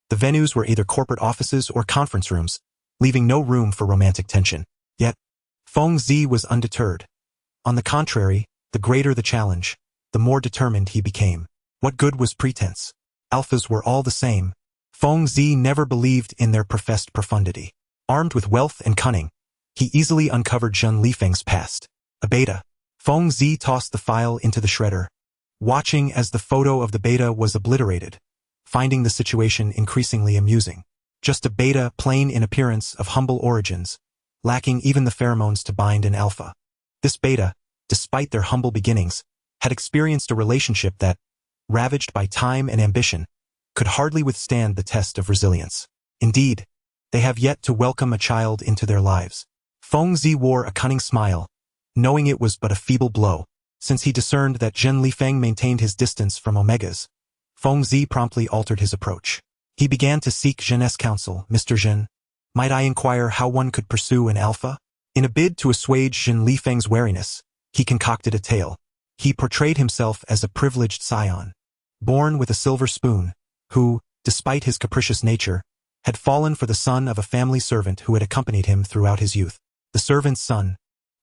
The venues were either corporate offices or conference rooms, leaving no room for romantic tension. Yet, Feng Zi was undeterred. On the contrary, the greater the challenge, the more determined he became. What good was pretense? Alphas were all the same. Feng Zi never believed in their professed profundity. Armed with wealth and cunning, he easily uncovered Zhen Lifeng's past. A beta. Feng Zi tossed the file into the shredder, watching as the photo of the beta was obliterated, finding the situation increasingly amusing. Just a beta, plain in appearance, of humble origins, lacking even the pheromones to bind an alpha. This beta, despite their humble beginnings, had experienced a relationship that, ravaged by time and ambition, could hardly withstand the test of resilience. Indeed, they have yet to welcome a child into their lives. Feng Zi wore a cunning smile, knowing it was but a feeble blow. Since he discerned that Zhen Lifeng maintained his distance from Omegas, Feng Zi promptly altered his approach. He began to seek Zhen's counsel. Mr. Zhen, might I inquire how one could pursue an alpha? In a bid to assuage Zhen Lifeng's wariness, he concocted a tale. He portrayed himself as a privileged scion, born with a silver spoon, who, despite his capricious nature, had fallen for the son of a family servant who had accompanied him throughout his youth. The servant's son,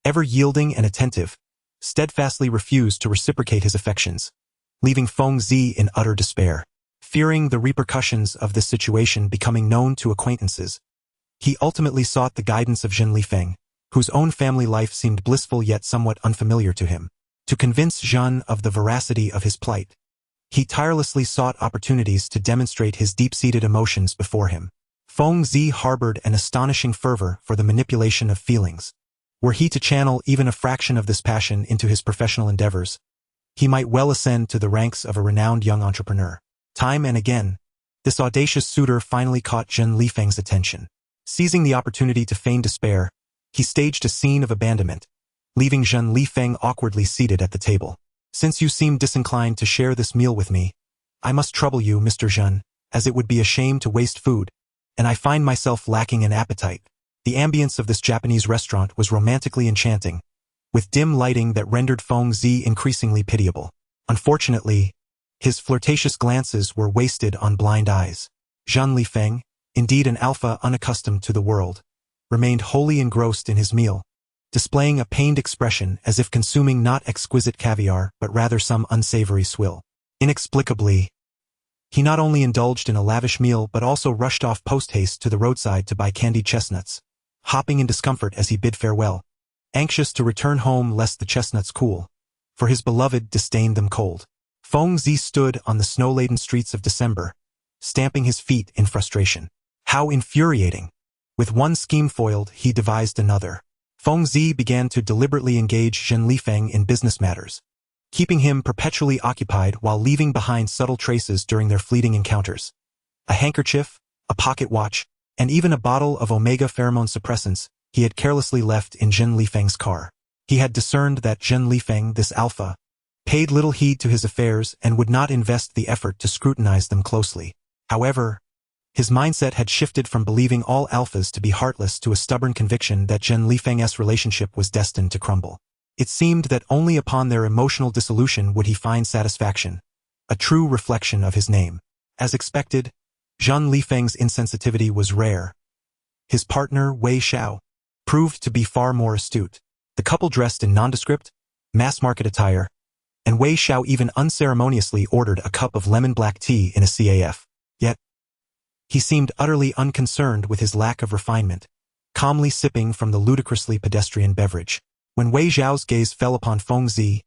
ever yielding and attentive, steadfastly refused to reciprocate his affections, leaving Feng Zi in utter despair. Fearing the repercussions of this situation becoming known to acquaintances, he ultimately sought the guidance of Zhen Lifeng, whose own family life seemed blissful yet somewhat unfamiliar to him. To convince Zhen of the veracity of his plight, he tirelessly sought opportunities to demonstrate his deep-seated emotions before him. Feng Zi harbored an astonishing fervor for the manipulation of feelings. Were he to channel even a fraction of this passion into his professional endeavors, he might well ascend to the ranks of a renowned young entrepreneur. Time and again, this audacious suitor finally caught Zhen Lifeng's attention. Seizing the opportunity to feign despair, he staged a scene of abandonment, leaving Zhen Lifeng awkwardly seated at the table. Since you seem disinclined to share this meal with me, I must trouble you, Mr. Zhen, as it would be a shame to waste food, and I find myself lacking in appetite. The ambience of this Japanese restaurant was romantically enchanting, with dim lighting that rendered Feng Zi increasingly pitiable. Unfortunately, his flirtatious glances were wasted on blind eyes. Zhen Lifeng, indeed an alpha unaccustomed to the world, remained wholly engrossed in his meal, displaying a pained expression as if consuming not exquisite caviar but rather some unsavory swill. Inexplicably, he not only indulged in a lavish meal but also rushed off post-haste to the roadside to buy candied chestnuts, hopping in discomfort as he bid farewell, anxious to return home lest the chestnuts cool, for his beloved disdained them cold. Feng Zi stood on the snow-laden streets of December, stamping his feet in frustration. How infuriating! With one scheme foiled, he devised another. Feng Zi began to deliberately engage Zhen Lifeng in business matters, keeping him perpetually occupied while leaving behind subtle traces during their fleeting encounters. A handkerchief, a pocket watch, and even a bottle of Omega pheromone suppressants he had carelessly left in Zhen Lifeng's car. He had discerned that Zhen Lifeng, this alpha, paid little heed to his affairs and would not invest the effort to scrutinize them closely. However, his mindset had shifted from believing all alphas to be heartless to a stubborn conviction that Zhen Lifeng's relationship was destined to crumble. It seemed that only upon their emotional dissolution would he find satisfaction, a true reflection of his name. As expected, Zhen Lifeng's insensitivity was rare. His partner, Wei Xiao, proved to be far more astute. The couple dressed in nondescript, mass-market attire, and Wei Xiao even unceremoniously ordered a cup of lemon black tea in a CAF. Yet, he seemed utterly unconcerned with his lack of refinement, calmly sipping from the ludicrously pedestrian beverage. When Wei Xiao's gaze fell upon Feng Zi,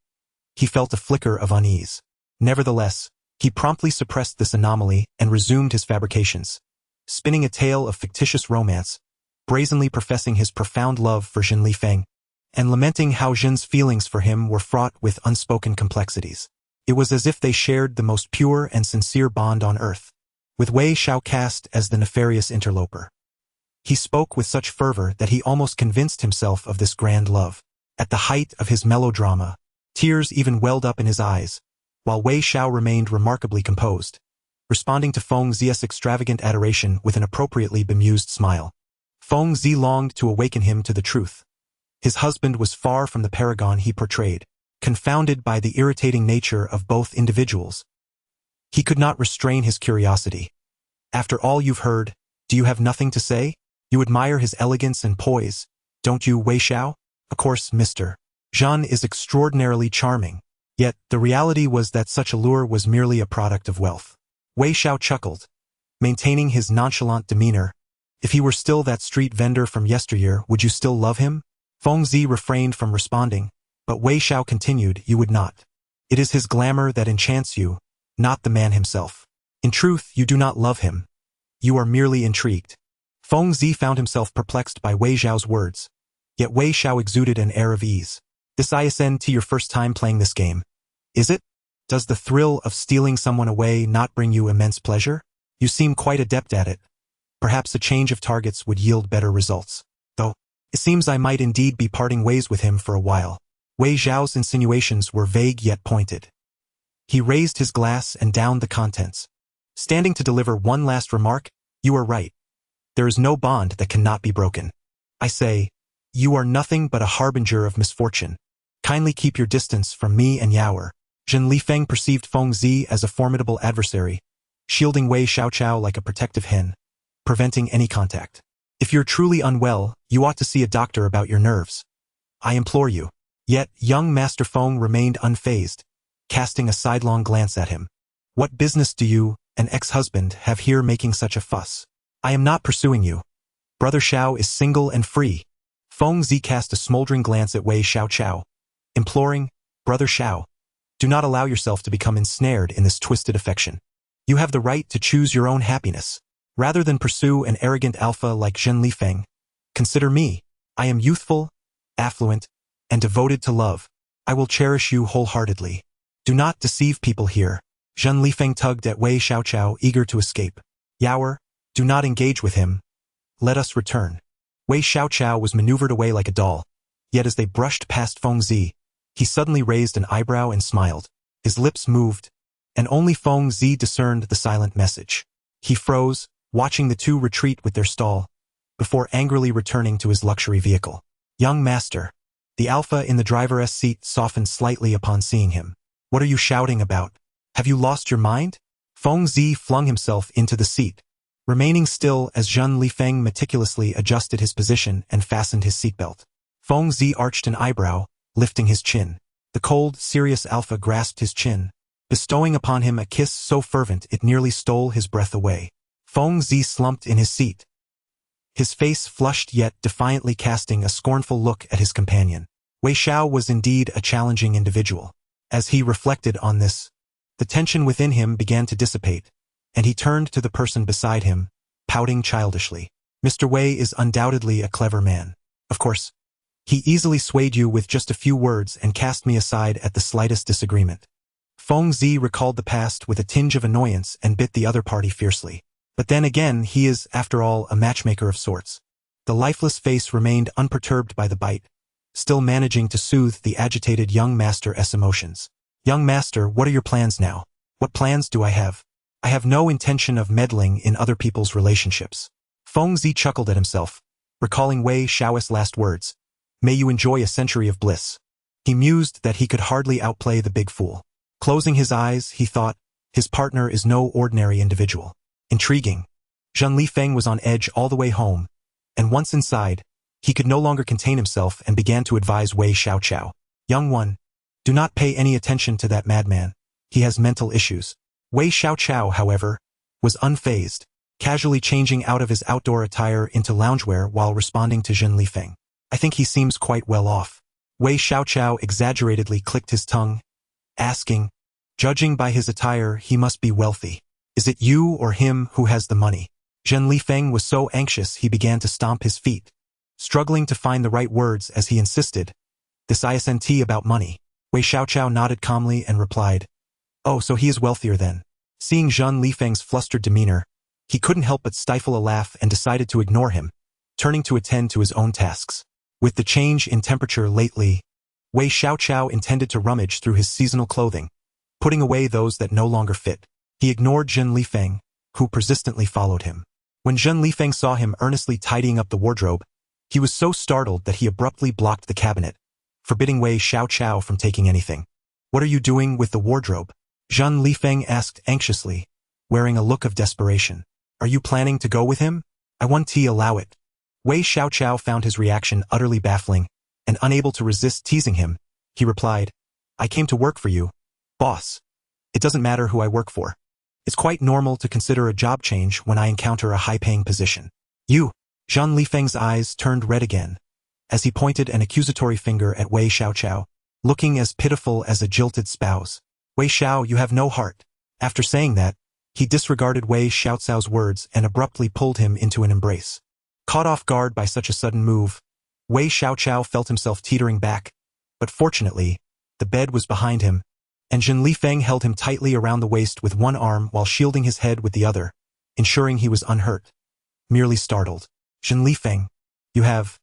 he felt a flicker of unease. Nevertheless, he promptly suppressed this anomaly and resumed his fabrications, spinning a tale of fictitious romance, brazenly professing his profound love for Zhen Lifeng, and lamenting how Zhen's feelings for him were fraught with unspoken complexities. It was as if they shared the most pure and sincere bond on earth, with Wei Xiao cast as the nefarious interloper. He spoke with such fervor that he almost convinced himself of this grand love. At the height of his melodrama, tears even welled up in his eyes, while Wei Xiao remained remarkably composed, responding to Feng Zi's extravagant adoration with an appropriately bemused smile. Feng Zi longed to awaken him to the truth. His husband was far from the paragon he portrayed. Confounded by the irritating nature of both individuals, he could not restrain his curiosity. After all you've heard, do you have nothing to say? You admire his elegance and poise, don't you, Wei Xiao? Of course, Mr. Zhen is extraordinarily charming. Yet, the reality was that such allure was merely a product of wealth. Wei Xiao chuckled, maintaining his nonchalant demeanor. If he were still that street vendor from yesteryear, would you still love him? Feng Zi refrained from responding, but Wei Xiao continued, you would not. It is his glamour that enchants you, not the man himself. In truth, you do not love him. You are merely intrigued. Feng Zi found himself perplexed by Wei Xiao's words, yet Wei Xiao exuded an air of ease. This ISN to your first time playing this game, is it? Does the thrill of stealing someone away not bring you immense pleasure? You seem quite adept at it. Perhaps a change of targets would yield better results. Though, it seems I might indeed be parting ways with him for a while. Wei Xiao's insinuations were vague yet pointed. He raised his glass and downed the contents, standing to deliver one last remark. You are right. There is no bond that cannot be broken. I say, you are nothing but a harbinger of misfortune. Kindly keep your distance from me and Yaoi. Zhen Lifeng perceived Feng Zi as a formidable adversary, shielding Wei Xiaoqiao like a protective hen, preventing any contact. If you're truly unwell, you ought to see a doctor about your nerves. I implore you. Yet, young Master Feng remained unfazed, casting a sidelong glance at him. What business do you, an ex-husband, have here making such a fuss? I am not pursuing you. Brother Xiao is single and free. Feng Zi cast a smoldering glance at Wei Xiaoqiao, imploring, Brother Xiao, do not allow yourself to become ensnared in this twisted affection. You have the right to choose your own happiness. Rather than pursue an arrogant alpha like Zhen Lifeng, consider me. I am youthful, affluent, and devoted to love. I will cherish you wholeheartedly. Do not deceive people here. Zhen Lifeng tugged at Wei Xiaoqiao, eager to escape. Yaoi, do not engage with him. Let us return. Wei Xiaoqiao was maneuvered away like a doll, yet as they brushed past Feng Zi, he suddenly raised an eyebrow and smiled. His lips moved, and only Feng Zi discerned the silent message. He froze, watching the two retreat with their stall, before angrily returning to his luxury vehicle. Young master. The alpha in the driver's seat softened slightly upon seeing him. What are you shouting about? Have you lost your mind? Feng Zi flung himself into the seat, remaining still as Zhen Lifeng meticulously adjusted his position and fastened his seatbelt. Feng Zi arched an eyebrow, lifting his chin. The cold, serious alpha grasped his chin, bestowing upon him a kiss so fervent it nearly stole his breath away. Feng Zi slumped in his seat, his face flushed yet defiantly casting a scornful look at his companion. Wei Xiao was indeed a challenging individual. As he reflected on this, the tension within him began to dissipate, and he turned to the person beside him, pouting childishly. Mr. Wei is undoubtedly a clever man. Of course, he easily swayed you with just a few words and cast me aside at the slightest disagreement. Feng Zi recalled the past with a tinge of annoyance and bit the other party fiercely. But then again, he is, after all, a matchmaker of sorts. The lifeless face remained unperturbed by the bite, still managing to soothe the agitated young master's emotions. Young master, what are your plans now? What plans do I have? I have no intention of meddling in other people's relationships. Feng Zi chuckled at himself, recalling Wei Xiao's last words. May you enjoy a century of bliss. He mused that he could hardly outplay the big fool. Closing his eyes, he thought, his partner is no ordinary individual. Intriguing. Zhen Lifeng was on edge all the way home, and once inside, he could no longer contain himself and began to advise Wei Xiaoqiao. Young one, do not pay any attention to that madman. He has mental issues. Wei Xiaoqiao, however, was unfazed, casually changing out of his outdoor attire into loungewear while responding to Zhen Lifeng. I think he seems quite well off. Wei Xiaoqiao exaggeratedly clicked his tongue, asking, judging by his attire, he must be wealthy. Is it you or him who has the money? Zhen Lifeng was so anxious he began to stomp his feet, struggling to find the right words as he insisted, this isn't about money. Wei Xiaoqiao nodded calmly and replied, oh, so he is wealthier then. Seeing Zhen Lifeng's flustered demeanor, he couldn't help but stifle a laugh and decided to ignore him, turning to attend to his own tasks. With the change in temperature lately, Wei Xiaoqiao intended to rummage through his seasonal clothing, putting away those that no longer fit. He ignored Zhen Lifeng, who persistently followed him. When Zhen Lifeng saw him earnestly tidying up the wardrobe, he was so startled that he abruptly blocked the cabinet, forbidding Wei Xiaoqiao from taking anything. What are you doing with the wardrobe? Zhen Lifeng asked anxiously, wearing a look of desperation. Are you planning to go with him? I won't allow it. Wei Xiaoqiao found his reaction utterly baffling, and unable to resist teasing him, he replied, I came to work for you, boss. It doesn't matter who I work for. It's quite normal to consider a job change when I encounter a high-paying position. You. Zhen Lifeng's eyes turned red again, as he pointed an accusatory finger at Wei Xiaoqiao, looking as pitiful as a jilted spouse. Wei Xiao, you have no heart. After saying that, he disregarded Wei Xiaocao's words and abruptly pulled him into an embrace. Caught off guard by such a sudden move, Wei Xiaoqiao felt himself teetering back, but fortunately, the bed was behind him, and Zhen Lifeng held him tightly around the waist with one arm while shielding his head with the other, ensuring he was unhurt. Merely startled. Zhen Lifeng, you have...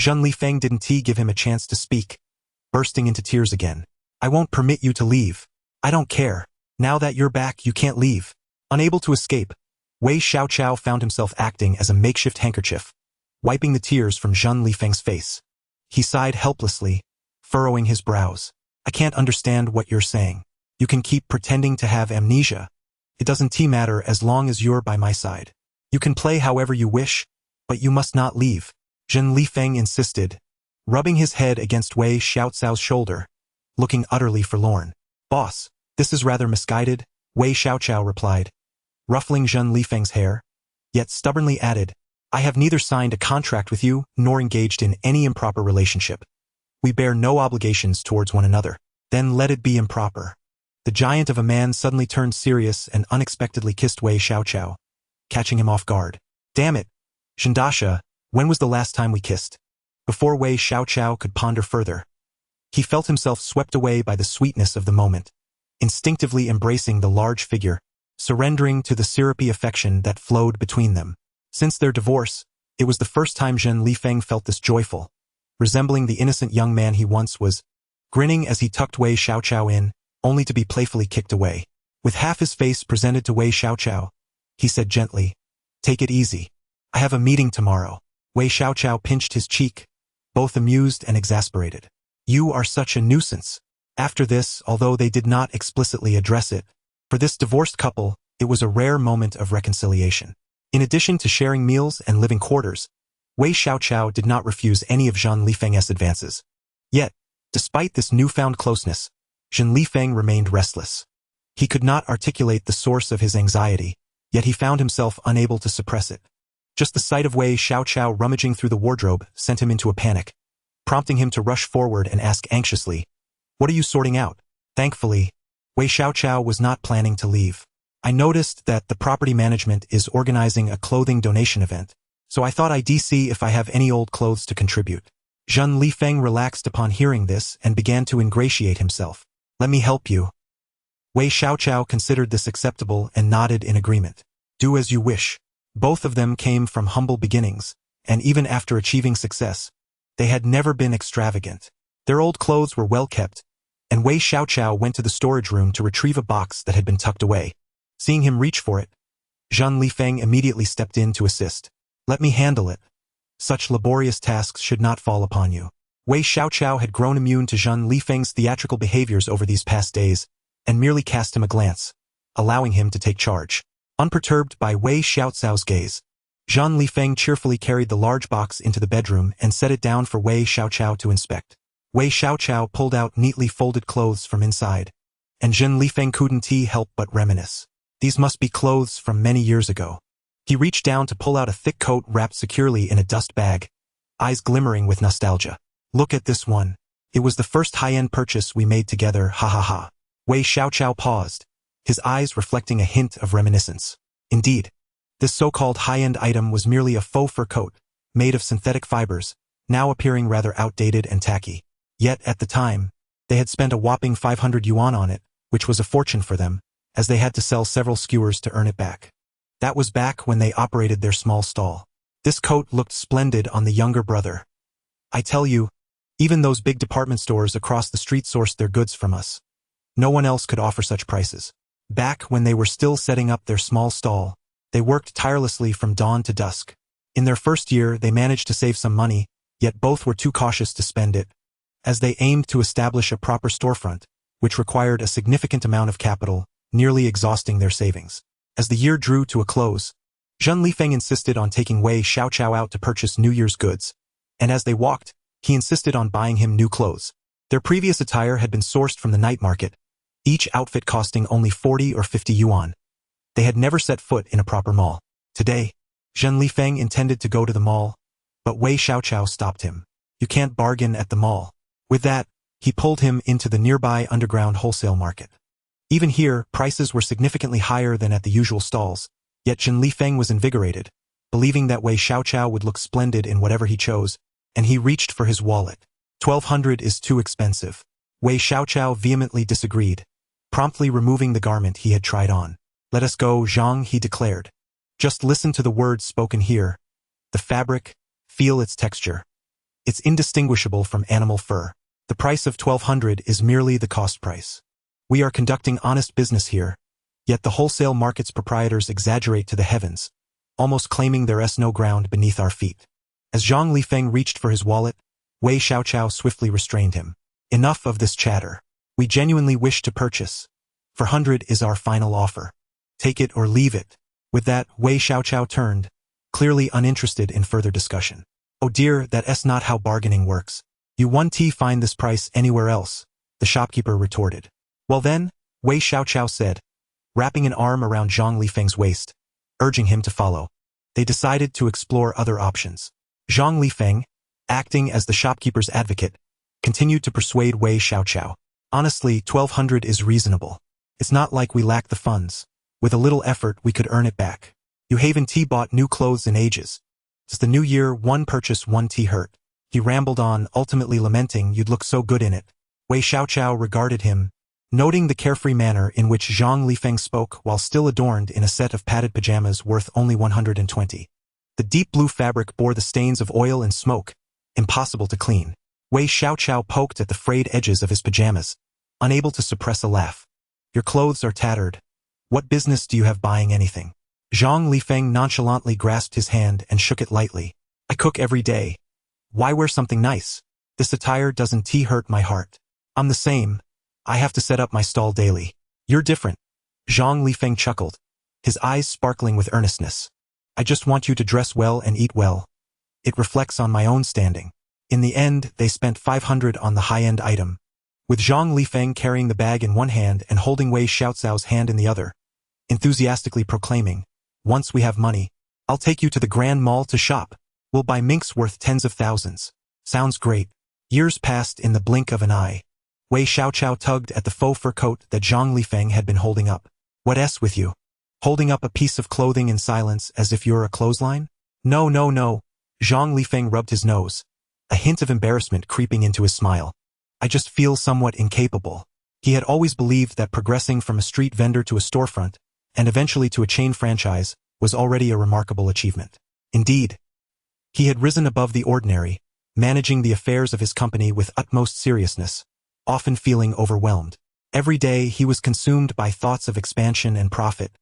Zhen Lifeng didn't give him a chance to speak, bursting into tears again. I won't permit you to leave. I don't care. Now that you're back, you can't leave. Unable to escape, Wei Xiaoqiao found himself acting as a makeshift handkerchief, wiping the tears from Zhen Lifeng's face. He sighed helplessly, furrowing his brows. I can't understand what you're saying. You can keep pretending to have amnesia. It doesn't matter as long as you're by my side. You can play however you wish, but you must not leave, Zhen Lifeng insisted, rubbing his head against Wei Xiaocao's shoulder, looking utterly forlorn. Boss, this is rather misguided, Wei Xiaocao replied, ruffling Zhen Lifeng's hair, yet stubbornly added, I have neither signed a contract with you nor engaged in any improper relationship. We bear no obligations towards one another. Then let it be improper. The giant of a man suddenly turned serious and unexpectedly kissed Wei Xiaocao, catching him off guard. Damn it, Zhendasha, when was the last time we kissed? Before Wei Xiaocao could ponder further, he felt himself swept away by the sweetness of the moment, instinctively embracing the large figure, surrendering to the syrupy affection that flowed between them. Since their divorce, it was the first time Zhen Lifeng felt this joyful, resembling the innocent young man he once was, grinning as he tucked Wei Xiaocao in, only to be playfully kicked away. With half his face presented to Wei Xiaocao, he said gently, Take it easy. I have a meeting tomorrow. Wei Xiaocao pinched his cheek, both amused and exasperated. You are such a nuisance. After this, although they did not explicitly address it, for this divorced couple, it was a rare moment of reconciliation. In addition to sharing meals and living quarters, Wei Xiaocao did not refuse any of Zhen Lifeng's advances. Yet, despite this newfound closeness, Zhen Lifeng remained restless. He could not articulate the source of his anxiety, yet he found himself unable to suppress it. Just the sight of Wei Xiaocao rummaging through the wardrobe sent him into a panic, prompting him to rush forward and ask anxiously, What are you sorting out? Thankfully, Wei Xiaocao was not planning to leave. I noticed that the property management is organizing a clothing donation event, so I thought I'd see if I have any old clothes to contribute. Zhen Lifeng relaxed upon hearing this and began to ingratiate himself. Let me help you. Wei Xiaocao considered this acceptable and nodded in agreement. Do as you wish. Both of them came from humble beginnings, and even after achieving success, they had never been extravagant. Their old clothes were well kept, and Wei Xiaocao went to the storage room to retrieve a box that had been tucked away. Seeing him reach for it, Zhen Lifeng immediately stepped in to assist. Let me handle it. Such laborious tasks should not fall upon you. Wei Xiaocao had grown immune to Zhen Lifeng's theatrical behaviors over these past days, and merely cast him a glance, allowing him to take charge. Unperturbed by Wei Xiaocao's gaze, Zhen Lifeng cheerfully carried the large box into the bedroom and set it down for Wei Xiaocao to inspect. Wei Xiaocao pulled out neatly folded clothes from inside, and Zhen Lifeng couldn't help but reminisce. These must be clothes from many years ago. He reached down to pull out a thick coat wrapped securely in a dust bag, eyes glimmering with nostalgia. Look at this one. It was the first high-end purchase we made together, ha ha ha. Wei Xiaocao paused, his eyes reflecting a hint of reminiscence. Indeed, this so-called high-end item was merely a faux fur coat, made of synthetic fibers, now appearing rather outdated and tacky. Yet, at the time, they had spent a whopping 500 yuan on it, which was a fortune for them, as they had to sell several skewers to earn it back. That was back when they operated their small stall. This coat looked splendid on the younger brother. I tell you, even those big department stores across the street sourced their goods from us. No one else could offer such prices. Back when they were still setting up their small stall, they worked tirelessly from dawn to dusk. In their first year, they managed to save some money, yet both were too cautious to spend it, as they aimed to establish a proper storefront, which required a significant amount of capital, nearly exhausting their savings. As the year drew to a close, Zhen Lifeng insisted on taking Wei Xiaocao out to purchase New Year's goods, and as they walked, he insisted on buying him new clothes. Their previous attire had been sourced from the night market, each outfit costing only 40 or 50 yuan. They had never set foot in a proper mall. Today, Zhen Lifeng intended to go to the mall, but Wei Xiaocao stopped him. You can't bargain at the mall. With that, he pulled him into the nearby underground wholesale market. Even here, prices were significantly higher than at the usual stalls, yet Zhen Lifeng was invigorated, believing that Wei Xiaocao would look splendid in whatever he chose, and he reached for his wallet. 1,200 is too expensive. Wei Xiaocao vehemently disagreed, promptly removing the garment he had tried on. Let us go, Zhang, he declared. Just listen to the words spoken here. The fabric, feel its texture. It's indistinguishable from animal fur. The price of 1,200 is merely the cost price. We are conducting honest business here, yet the wholesale market's proprietors exaggerate to the heavens, almost claiming there's no ground beneath our feet. As Zhang Lifeng reached for his wallet, Wei Xiaocao swiftly restrained him. Enough of this chatter. We genuinely wish to purchase. 400 is our final offer. Take it or leave it. With that, Wei Xiaoqiao turned, clearly uninterested in further discussion. Oh dear, that's not how bargaining works. You won't find this price anywhere else, the shopkeeper retorted. Well then, Wei Xiaoqiao said, wrapping an arm around Zhang Lifeng's waist, urging him to follow. They decided to explore other options. Zhang Lifeng, acting as the shopkeeper's advocate, continued to persuade Wei Xiaoqiao. Honestly, 1,200 is reasonable. It's not like we lack the funds. With a little effort, we could earn it back. You haven't bought new clothes in ages. It's the new year, one purchase, one hurt. He rambled on, ultimately lamenting you'd look so good in it. Wei Xiaoqiao regarded him, noting the carefree manner in which Zhang Lifeng spoke while still adorned in a set of padded pajamas worth only 120. The deep blue fabric bore the stains of oil and smoke, impossible to clean. Wei Xiaoqiao poked at the frayed edges of his pajamas, unable to suppress a laugh. Your clothes are tattered. What business do you have buying anything? Zhang Lifeng nonchalantly grasped his hand and shook it lightly. I cook every day. Why wear something nice? This attire doesn't hurt my heart. I'm the same. I have to set up my stall daily. You're different. Zhang Lifeng chuckled, his eyes sparkling with earnestness. I just want you to dress well and eat well. It reflects on my own standing. In the end, they spent 500 on the high-end item. With Zhang Lifeng carrying the bag in one hand and holding Wei Xiaoqiao's hand in the other, enthusiastically proclaiming, once we have money, I'll take you to the Grand Mall to shop. We'll buy minks worth tens of thousands. Sounds great. Years passed in the blink of an eye. Wei Xiaoqiao tugged at the faux fur coat that Zhang Lifeng had been holding up. What's with you? Holding up a piece of clothing in silence as if you're a clothesline? No. Zhang Lifeng rubbed his nose, a hint of embarrassment creeping into his smile. I just feel somewhat incapable. He had always believed that progressing from a street vendor to a storefront, and eventually to a chain franchise, was already a remarkable achievement. Indeed, he had risen above the ordinary, managing the affairs of his company with utmost seriousness, often feeling overwhelmed. Every day he was consumed by thoughts of expansion and profit,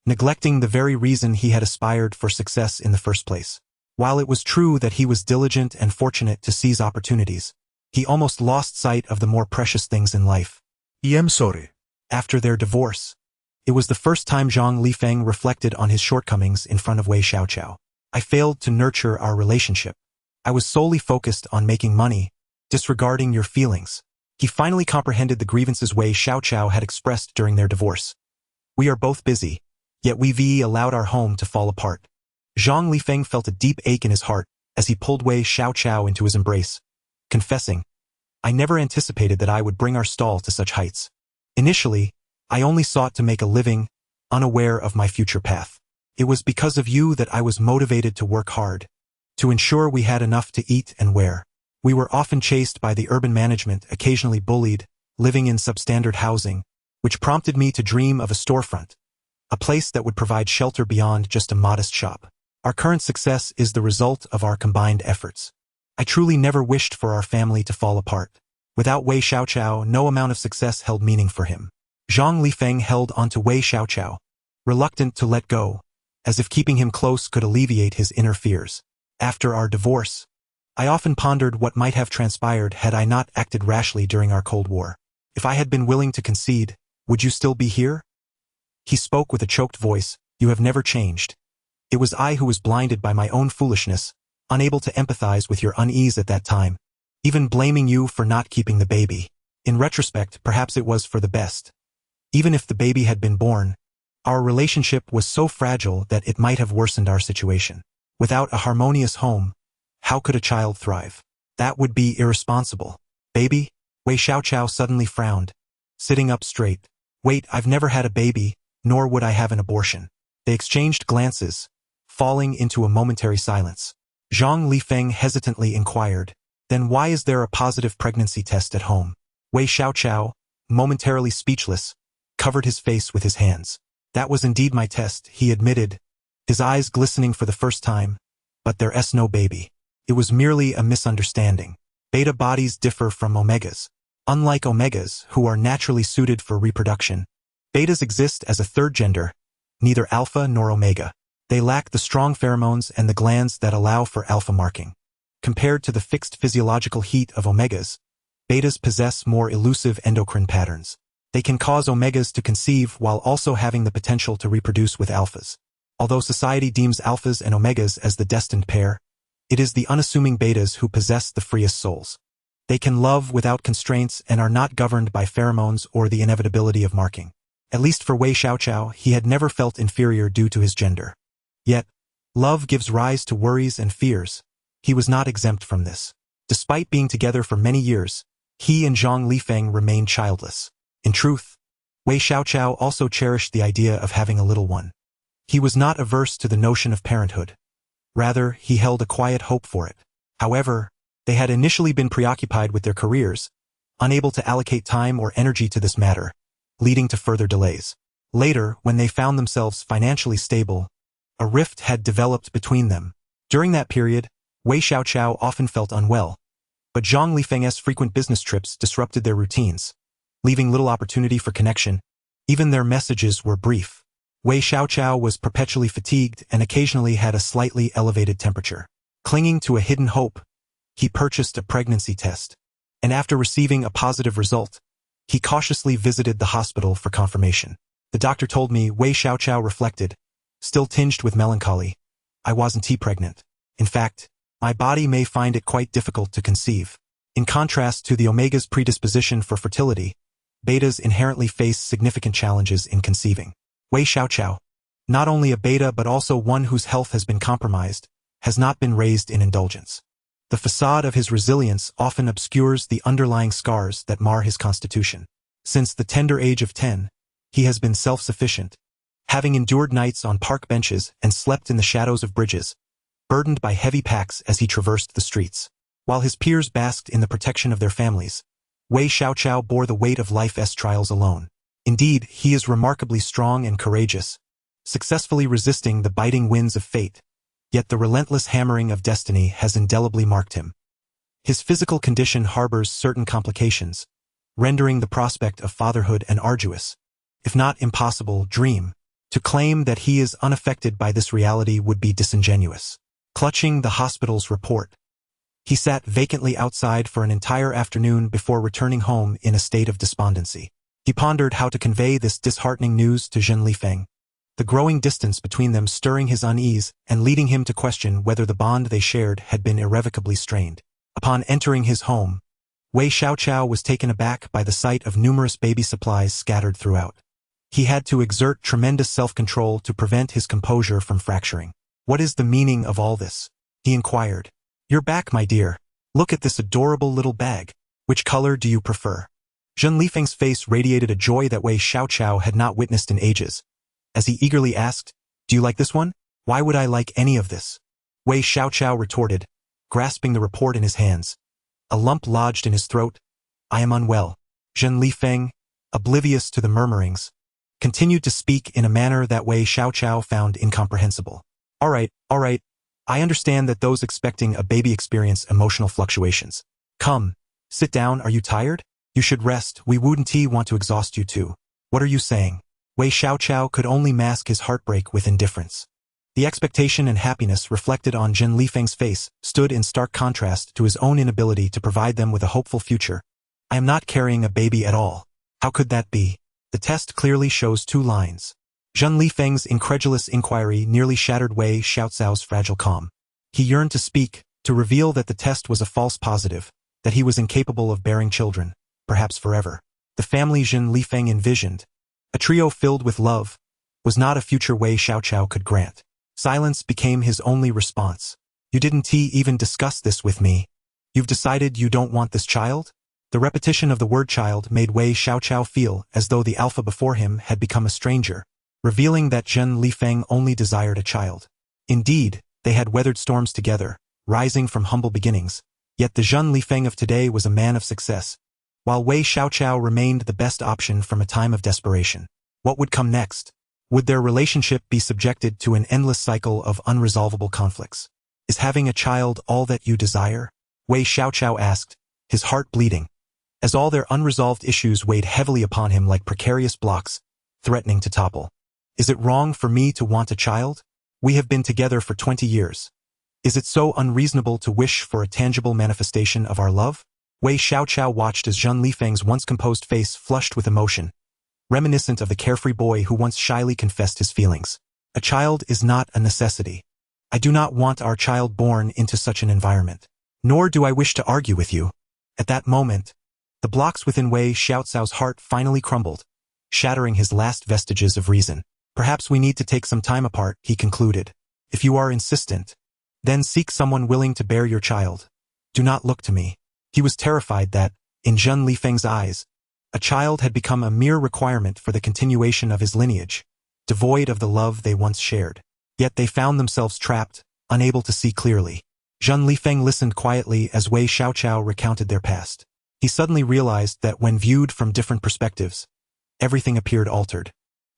neglecting the very reason he had aspired for success in the first place. While it was true that he was diligent and fortunate to seize opportunities, he almost lost sight of the more precious things in life. I'm sorry. After their divorce, it was the first time Zhang Lifeng reflected on his shortcomings in front of Wei Xiaoqiao. I failed to nurture our relationship. I was solely focused on making money, disregarding your feelings. He finally comprehended the grievances Wei Xiaoqiao had expressed during their divorce. We are both busy, yet we've allowed our home to fall apart. Zhang Lifeng felt a deep ache in his heart as he pulled Wei Xiaoqiao into his embrace, confessing, I never anticipated that I would bring our stall to such heights. Initially, I only sought to make a living, unaware of my future path. It was because of you that I was motivated to work hard, to ensure we had enough to eat and wear. We were often chased by the urban management, occasionally bullied, living in substandard housing, which prompted me to dream of a storefront, a place that would provide shelter beyond just a modest shop. Our current success is the result of our combined efforts. I truly never wished for our family to fall apart. Without Wei Xiaoqiao, no amount of success held meaning for him. Zhang Lifeng held onto Wei Xiaoqiao, reluctant to let go, as if keeping him close could alleviate his inner fears. After our divorce, I often pondered what might have transpired had I not acted rashly during our Cold War. If I had been willing to concede, would you still be here? He spoke with a choked voice. You have never changed. It was I who was blinded by my own foolishness, unable to empathize with your unease at that time, even blaming you for not keeping the baby. In retrospect, perhaps it was for the best. Even if the baby had been born, our relationship was so fragile that it might have worsened our situation. Without a harmonious home, how could a child thrive? That would be irresponsible. Baby? Wei Xiaoqiao suddenly frowned, sitting up straight. Wait, I've never had a baby, nor would I have an abortion. They exchanged glances, falling into a momentary silence. Zhang Lifeng hesitantly inquired, then why is there a positive pregnancy test at home? Wei Xiaoqiao, momentarily speechless, covered his face with his hands. That was indeed my test, he admitted, his eyes glistening for the first time, but there's no baby. It was merely a misunderstanding. Beta bodies differ from omegas. Unlike omegas, who are naturally suited for reproduction, betas exist as a third gender, neither alpha nor omega. They lack the strong pheromones and the glands that allow for alpha marking. Compared to the fixed physiological heat of omegas, betas possess more elusive endocrine patterns. They can cause omegas to conceive while also having the potential to reproduce with alphas. Although society deems alphas and omegas as the destined pair, it is the unassuming betas who possess the freest souls. They can love without constraints and are not governed by pheromones or the inevitability of marking. At least for Wei Xiaoqiao, he had never felt inferior due to his gender. Yet, love gives rise to worries and fears. He was not exempt from this. Despite being together for many years, he and Zhang Lifeng remained childless. In truth, Wei Xiaoqiao also cherished the idea of having a little one. He was not averse to the notion of parenthood. Rather, he held a quiet hope for it. However, they had initially been preoccupied with their careers, unable to allocate time or energy to this matter, leading to further delays. Later, when they found themselves financially stable, a rift had developed between them. During that period, Wei Xiaoqiao often felt unwell, but Zhang Lifeng's frequent business trips disrupted their routines, leaving little opportunity for connection. Even their messages were brief. Wei Xiaoqiao was perpetually fatigued and occasionally had a slightly elevated temperature. Clinging to a hidden hope, he purchased a pregnancy test, and after receiving a positive result, he cautiously visited the hospital for confirmation. The doctor told me, Wei Xiaoqiao reflected, still tinged with melancholy, I wasn't pregnant. In fact, my body may find it quite difficult to conceive. In contrast to the omega's predisposition for fertility, betas inherently face significant challenges in conceiving. Wei Xiaoqiao, not only a beta but also one whose health has been compromised, has not been raised in indulgence. The facade of his resilience often obscures the underlying scars that mar his constitution. Since the tender age of 10, he has been self-sufficient, having endured nights on park benches and slept in the shadows of bridges, burdened by heavy packs as he traversed the streets. While his peers basked in the protection of their families, Wei Xiaoqiao bore the weight of life's trials alone. Indeed, he is remarkably strong and courageous, successfully resisting the biting winds of fate, yet the relentless hammering of destiny has indelibly marked him. His physical condition harbors certain complications, rendering the prospect of fatherhood an arduous, if not impossible, dream. To claim that he is unaffected by this reality would be disingenuous. Clutching the hospital's report, he sat vacantly outside for an entire afternoon before returning home in a state of despondency. He pondered how to convey this disheartening news to Zhang Lifeng, the growing distance between them stirring his unease and leading him to question whether the bond they shared had been irrevocably strained. Upon entering his home, Wei Xiaoqiao was taken aback by the sight of numerous baby supplies scattered throughout. He had to exert tremendous self-control to prevent his composure from fracturing. What is the meaning of all this? He inquired. You're back, my dear. Look at this adorable little bag. Which color do you prefer? Zhang Lifeng's face radiated a joy that Wei Xiaoqiao had not witnessed in ages, as he eagerly asked, Do you like this one? Why would I like any of this? Wei Xiaoqiao retorted, grasping the report in his hands. A lump lodged in his throat. I am unwell. Zhang Lifeng, oblivious to the murmurings, continued to speak in a manner that Wei Xiaoqiao found incomprehensible. All right. I understand that those expecting a baby experience emotional fluctuations. Come, sit down. Are you tired? You should rest. We wouldn't want to exhaust you too. What are you saying? Wei Xiaoqiao could only mask his heartbreak with indifference. The expectation and happiness reflected on Zhang Lifeng's face stood in stark contrast to his own inability to provide them with a hopeful future. I am not carrying a baby at all. How could that be? The test clearly shows 2 lines. Zhang Lifeng's incredulous inquiry nearly shattered Wei Xiaoqiao's fragile calm. He yearned to speak, to reveal that the test was a false positive, that he was incapable of bearing children, perhaps forever. The family Zhang Lifeng envisioned, a trio filled with love, was not a future Wei Xiaoqiao could grant. Silence became his only response. You didn't even discuss this with me. You've decided you don't want this child? The repetition of the word child made Wei Xiaoqiao feel as though the alpha before him had become a stranger, revealing that Zhang Lifeng only desired a child. Indeed, they had weathered storms together, rising from humble beginnings, yet the Zhang Lifeng of today was a man of success, while Wei Xiaoqiao remained the best option from a time of desperation. What would come next? Would their relationship be subjected to an endless cycle of unresolvable conflicts? Is having a child all that you desire? Wei Xiaoqiao asked, his heart bleeding, as all their unresolved issues weighed heavily upon him like precarious blocks, threatening to topple. Is it wrong for me to want a child? We have been together for 20 years. Is it so unreasonable to wish for a tangible manifestation of our love? Wei Xiaoqiao watched as Zhang Lifeng's once composed face flushed with emotion, reminiscent of the carefree boy who once shyly confessed his feelings. A child is not a necessity. I do not want our child born into such an environment. Nor do I wish to argue with you. At that moment, the blocks within Wei Xiaocao's heart finally crumbled, shattering his last vestiges of reason. Perhaps we need to take some time apart, he concluded. If you are insistent, then seek someone willing to bear your child. Do not look to me. He was terrified that, in Zhen Lifeng's eyes, a child had become a mere requirement for the continuation of his lineage, devoid of the love they once shared. Yet they found themselves trapped, unable to see clearly. Zhen Lifeng listened quietly as Wei Xiaocao recounted their past. He suddenly realized that when viewed from different perspectives, everything appeared altered.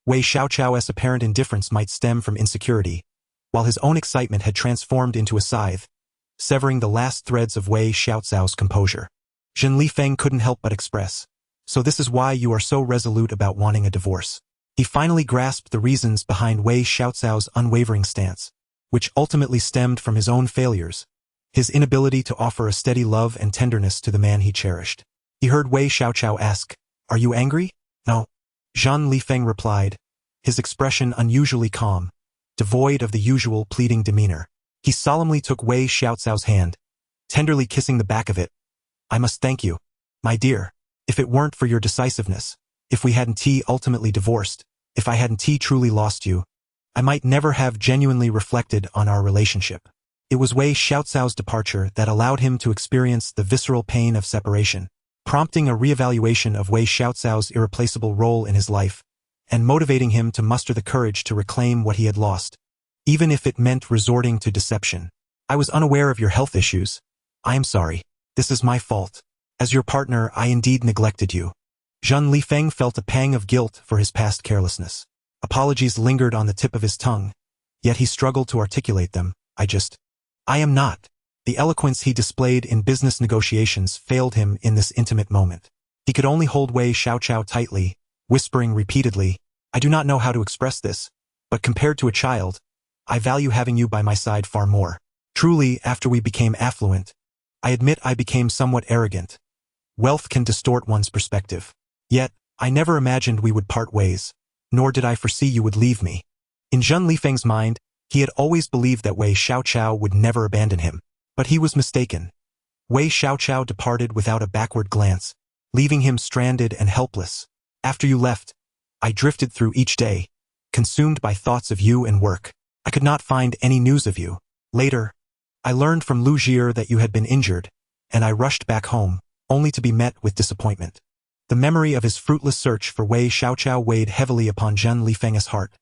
Wei Xiaocao's apparent indifference might stem from insecurity, while his own excitement had transformed into a scythe, severing the last threads of Wei Xiaocao's composure. Zhen Lifeng couldn't help but express, "So this is why you are so resolute about wanting a divorce." He finally grasped the reasons behind Wei Xiaocao's unwavering stance, which ultimately stemmed from his own failures, his inability to offer a steady love and tenderness to the man he cherished. He heard Wei Xiaocao ask, "Are you angry?" "No." Zhen Lifeng replied, his expression unusually calm, devoid of the usual pleading demeanor. He solemnly took Wei Xiaocao's hand, tenderly kissing the back of it. "I must thank you, my dear. If it weren't for your decisiveness, if we hadn't ultimately divorced, if I hadn't truly lost you, I might never have genuinely reflected on our relationship." It was Wei Xiaocao's departure that allowed him to experience the visceral pain of separation, prompting a reevaluation of Wei Xiaocao's irreplaceable role in his life, and motivating him to muster the courage to reclaim what he had lost, even if it meant resorting to deception. "I was unaware of your health issues. I am sorry. This is my fault. As your partner, I indeed neglected you." Zhen Lifeng felt a pang of guilt for his past carelessness. Apologies lingered on the tip of his tongue, yet he struggled to articulate them. I am not." The eloquence he displayed in business negotiations failed him in this intimate moment. He could only hold Wei Xiaocao tightly, whispering repeatedly, "I do not know how to express this, but compared to a child, I value having you by my side far more. Truly, after we became affluent, I admit I became somewhat arrogant. Wealth can distort one's perspective. Yet, I never imagined we would part ways, nor did I foresee you would leave me." In Zhen Lifeng's mind, he had always believed that Wei Xiaocao would never abandon him. But he was mistaken. Wei Xiaocao departed without a backward glance, leaving him stranded and helpless. "After you left, I drifted through each day, consumed by thoughts of you and work. I could not find any news of you. Later, I learned from Lu Jie that you had been injured, and I rushed back home, only to be met with disappointment." The memory of his fruitless search for Wei Xiaocao weighed heavily upon Zhen Lifeng's heart,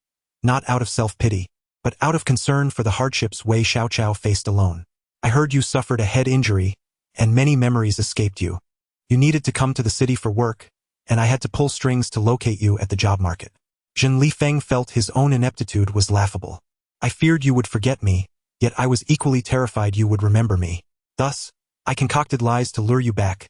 not out of self-pity, but out of concern for the hardships Wei Xiaocao faced alone. "I heard you suffered a head injury, and many memories escaped you. You needed to come to the city for work, and I had to pull strings to locate you at the job market." Zhen Lifeng felt his own ineptitude was laughable. "I feared you would forget me, yet I was equally terrified you would remember me. Thus, I concocted lies to lure you back,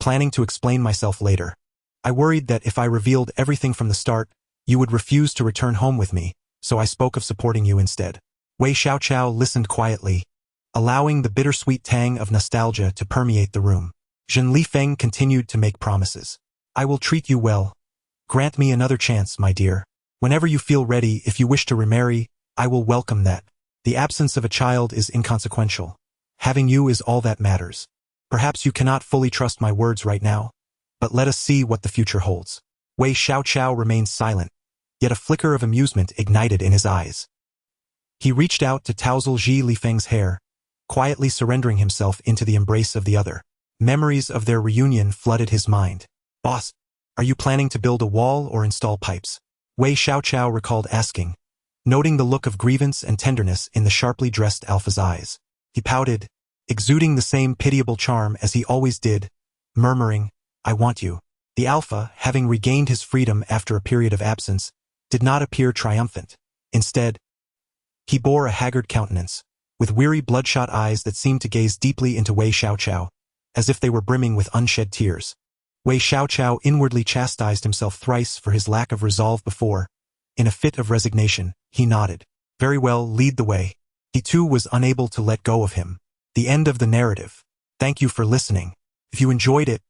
planning to explain myself later. I worried that if I revealed everything from the start, you would refuse to return home with me, so I spoke of supporting you instead." Wei Xiaocao listened quietly, allowing the bittersweet tang of nostalgia to permeate the room. Zhen Lifeng continued to make promises. "I will treat you well. Grant me another chance, my dear. Whenever you feel ready, if you wish to remarry, I will welcome that. The absence of a child is inconsequential. Having you is all that matters. Perhaps you cannot fully trust my words right now, but let us see what the future holds." Wei Xiaocao remained silent, yet a flicker of amusement ignited in his eyes. He reached out to touzle Zhi Lifeng's hair, quietly surrendering himself into the embrace of the other. Memories of their reunion flooded his mind. "Boss, are you planning to build a wall or install pipes?" Wei Xiaocao recalled asking, noting the look of grievance and tenderness in the sharply dressed Alpha's eyes. He pouted, exuding the same pitiable charm as he always did, murmuring, "I want you." The Alpha, having regained his freedom after a period of absence, did not appear triumphant. Instead, he bore a haggard countenance, with weary bloodshot eyes that seemed to gaze deeply into Wei Xiaocao, as if they were brimming with unshed tears. Wei Xiaocao inwardly chastised himself thrice for his lack of resolve before. In a fit of resignation, he nodded. "Very well, lead the way." He too was unable to let go of him. The end of the narrative. Thank you for listening. If you enjoyed it,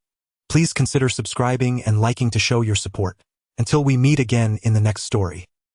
please consider subscribing and liking to show your support. Until we meet again in the next story.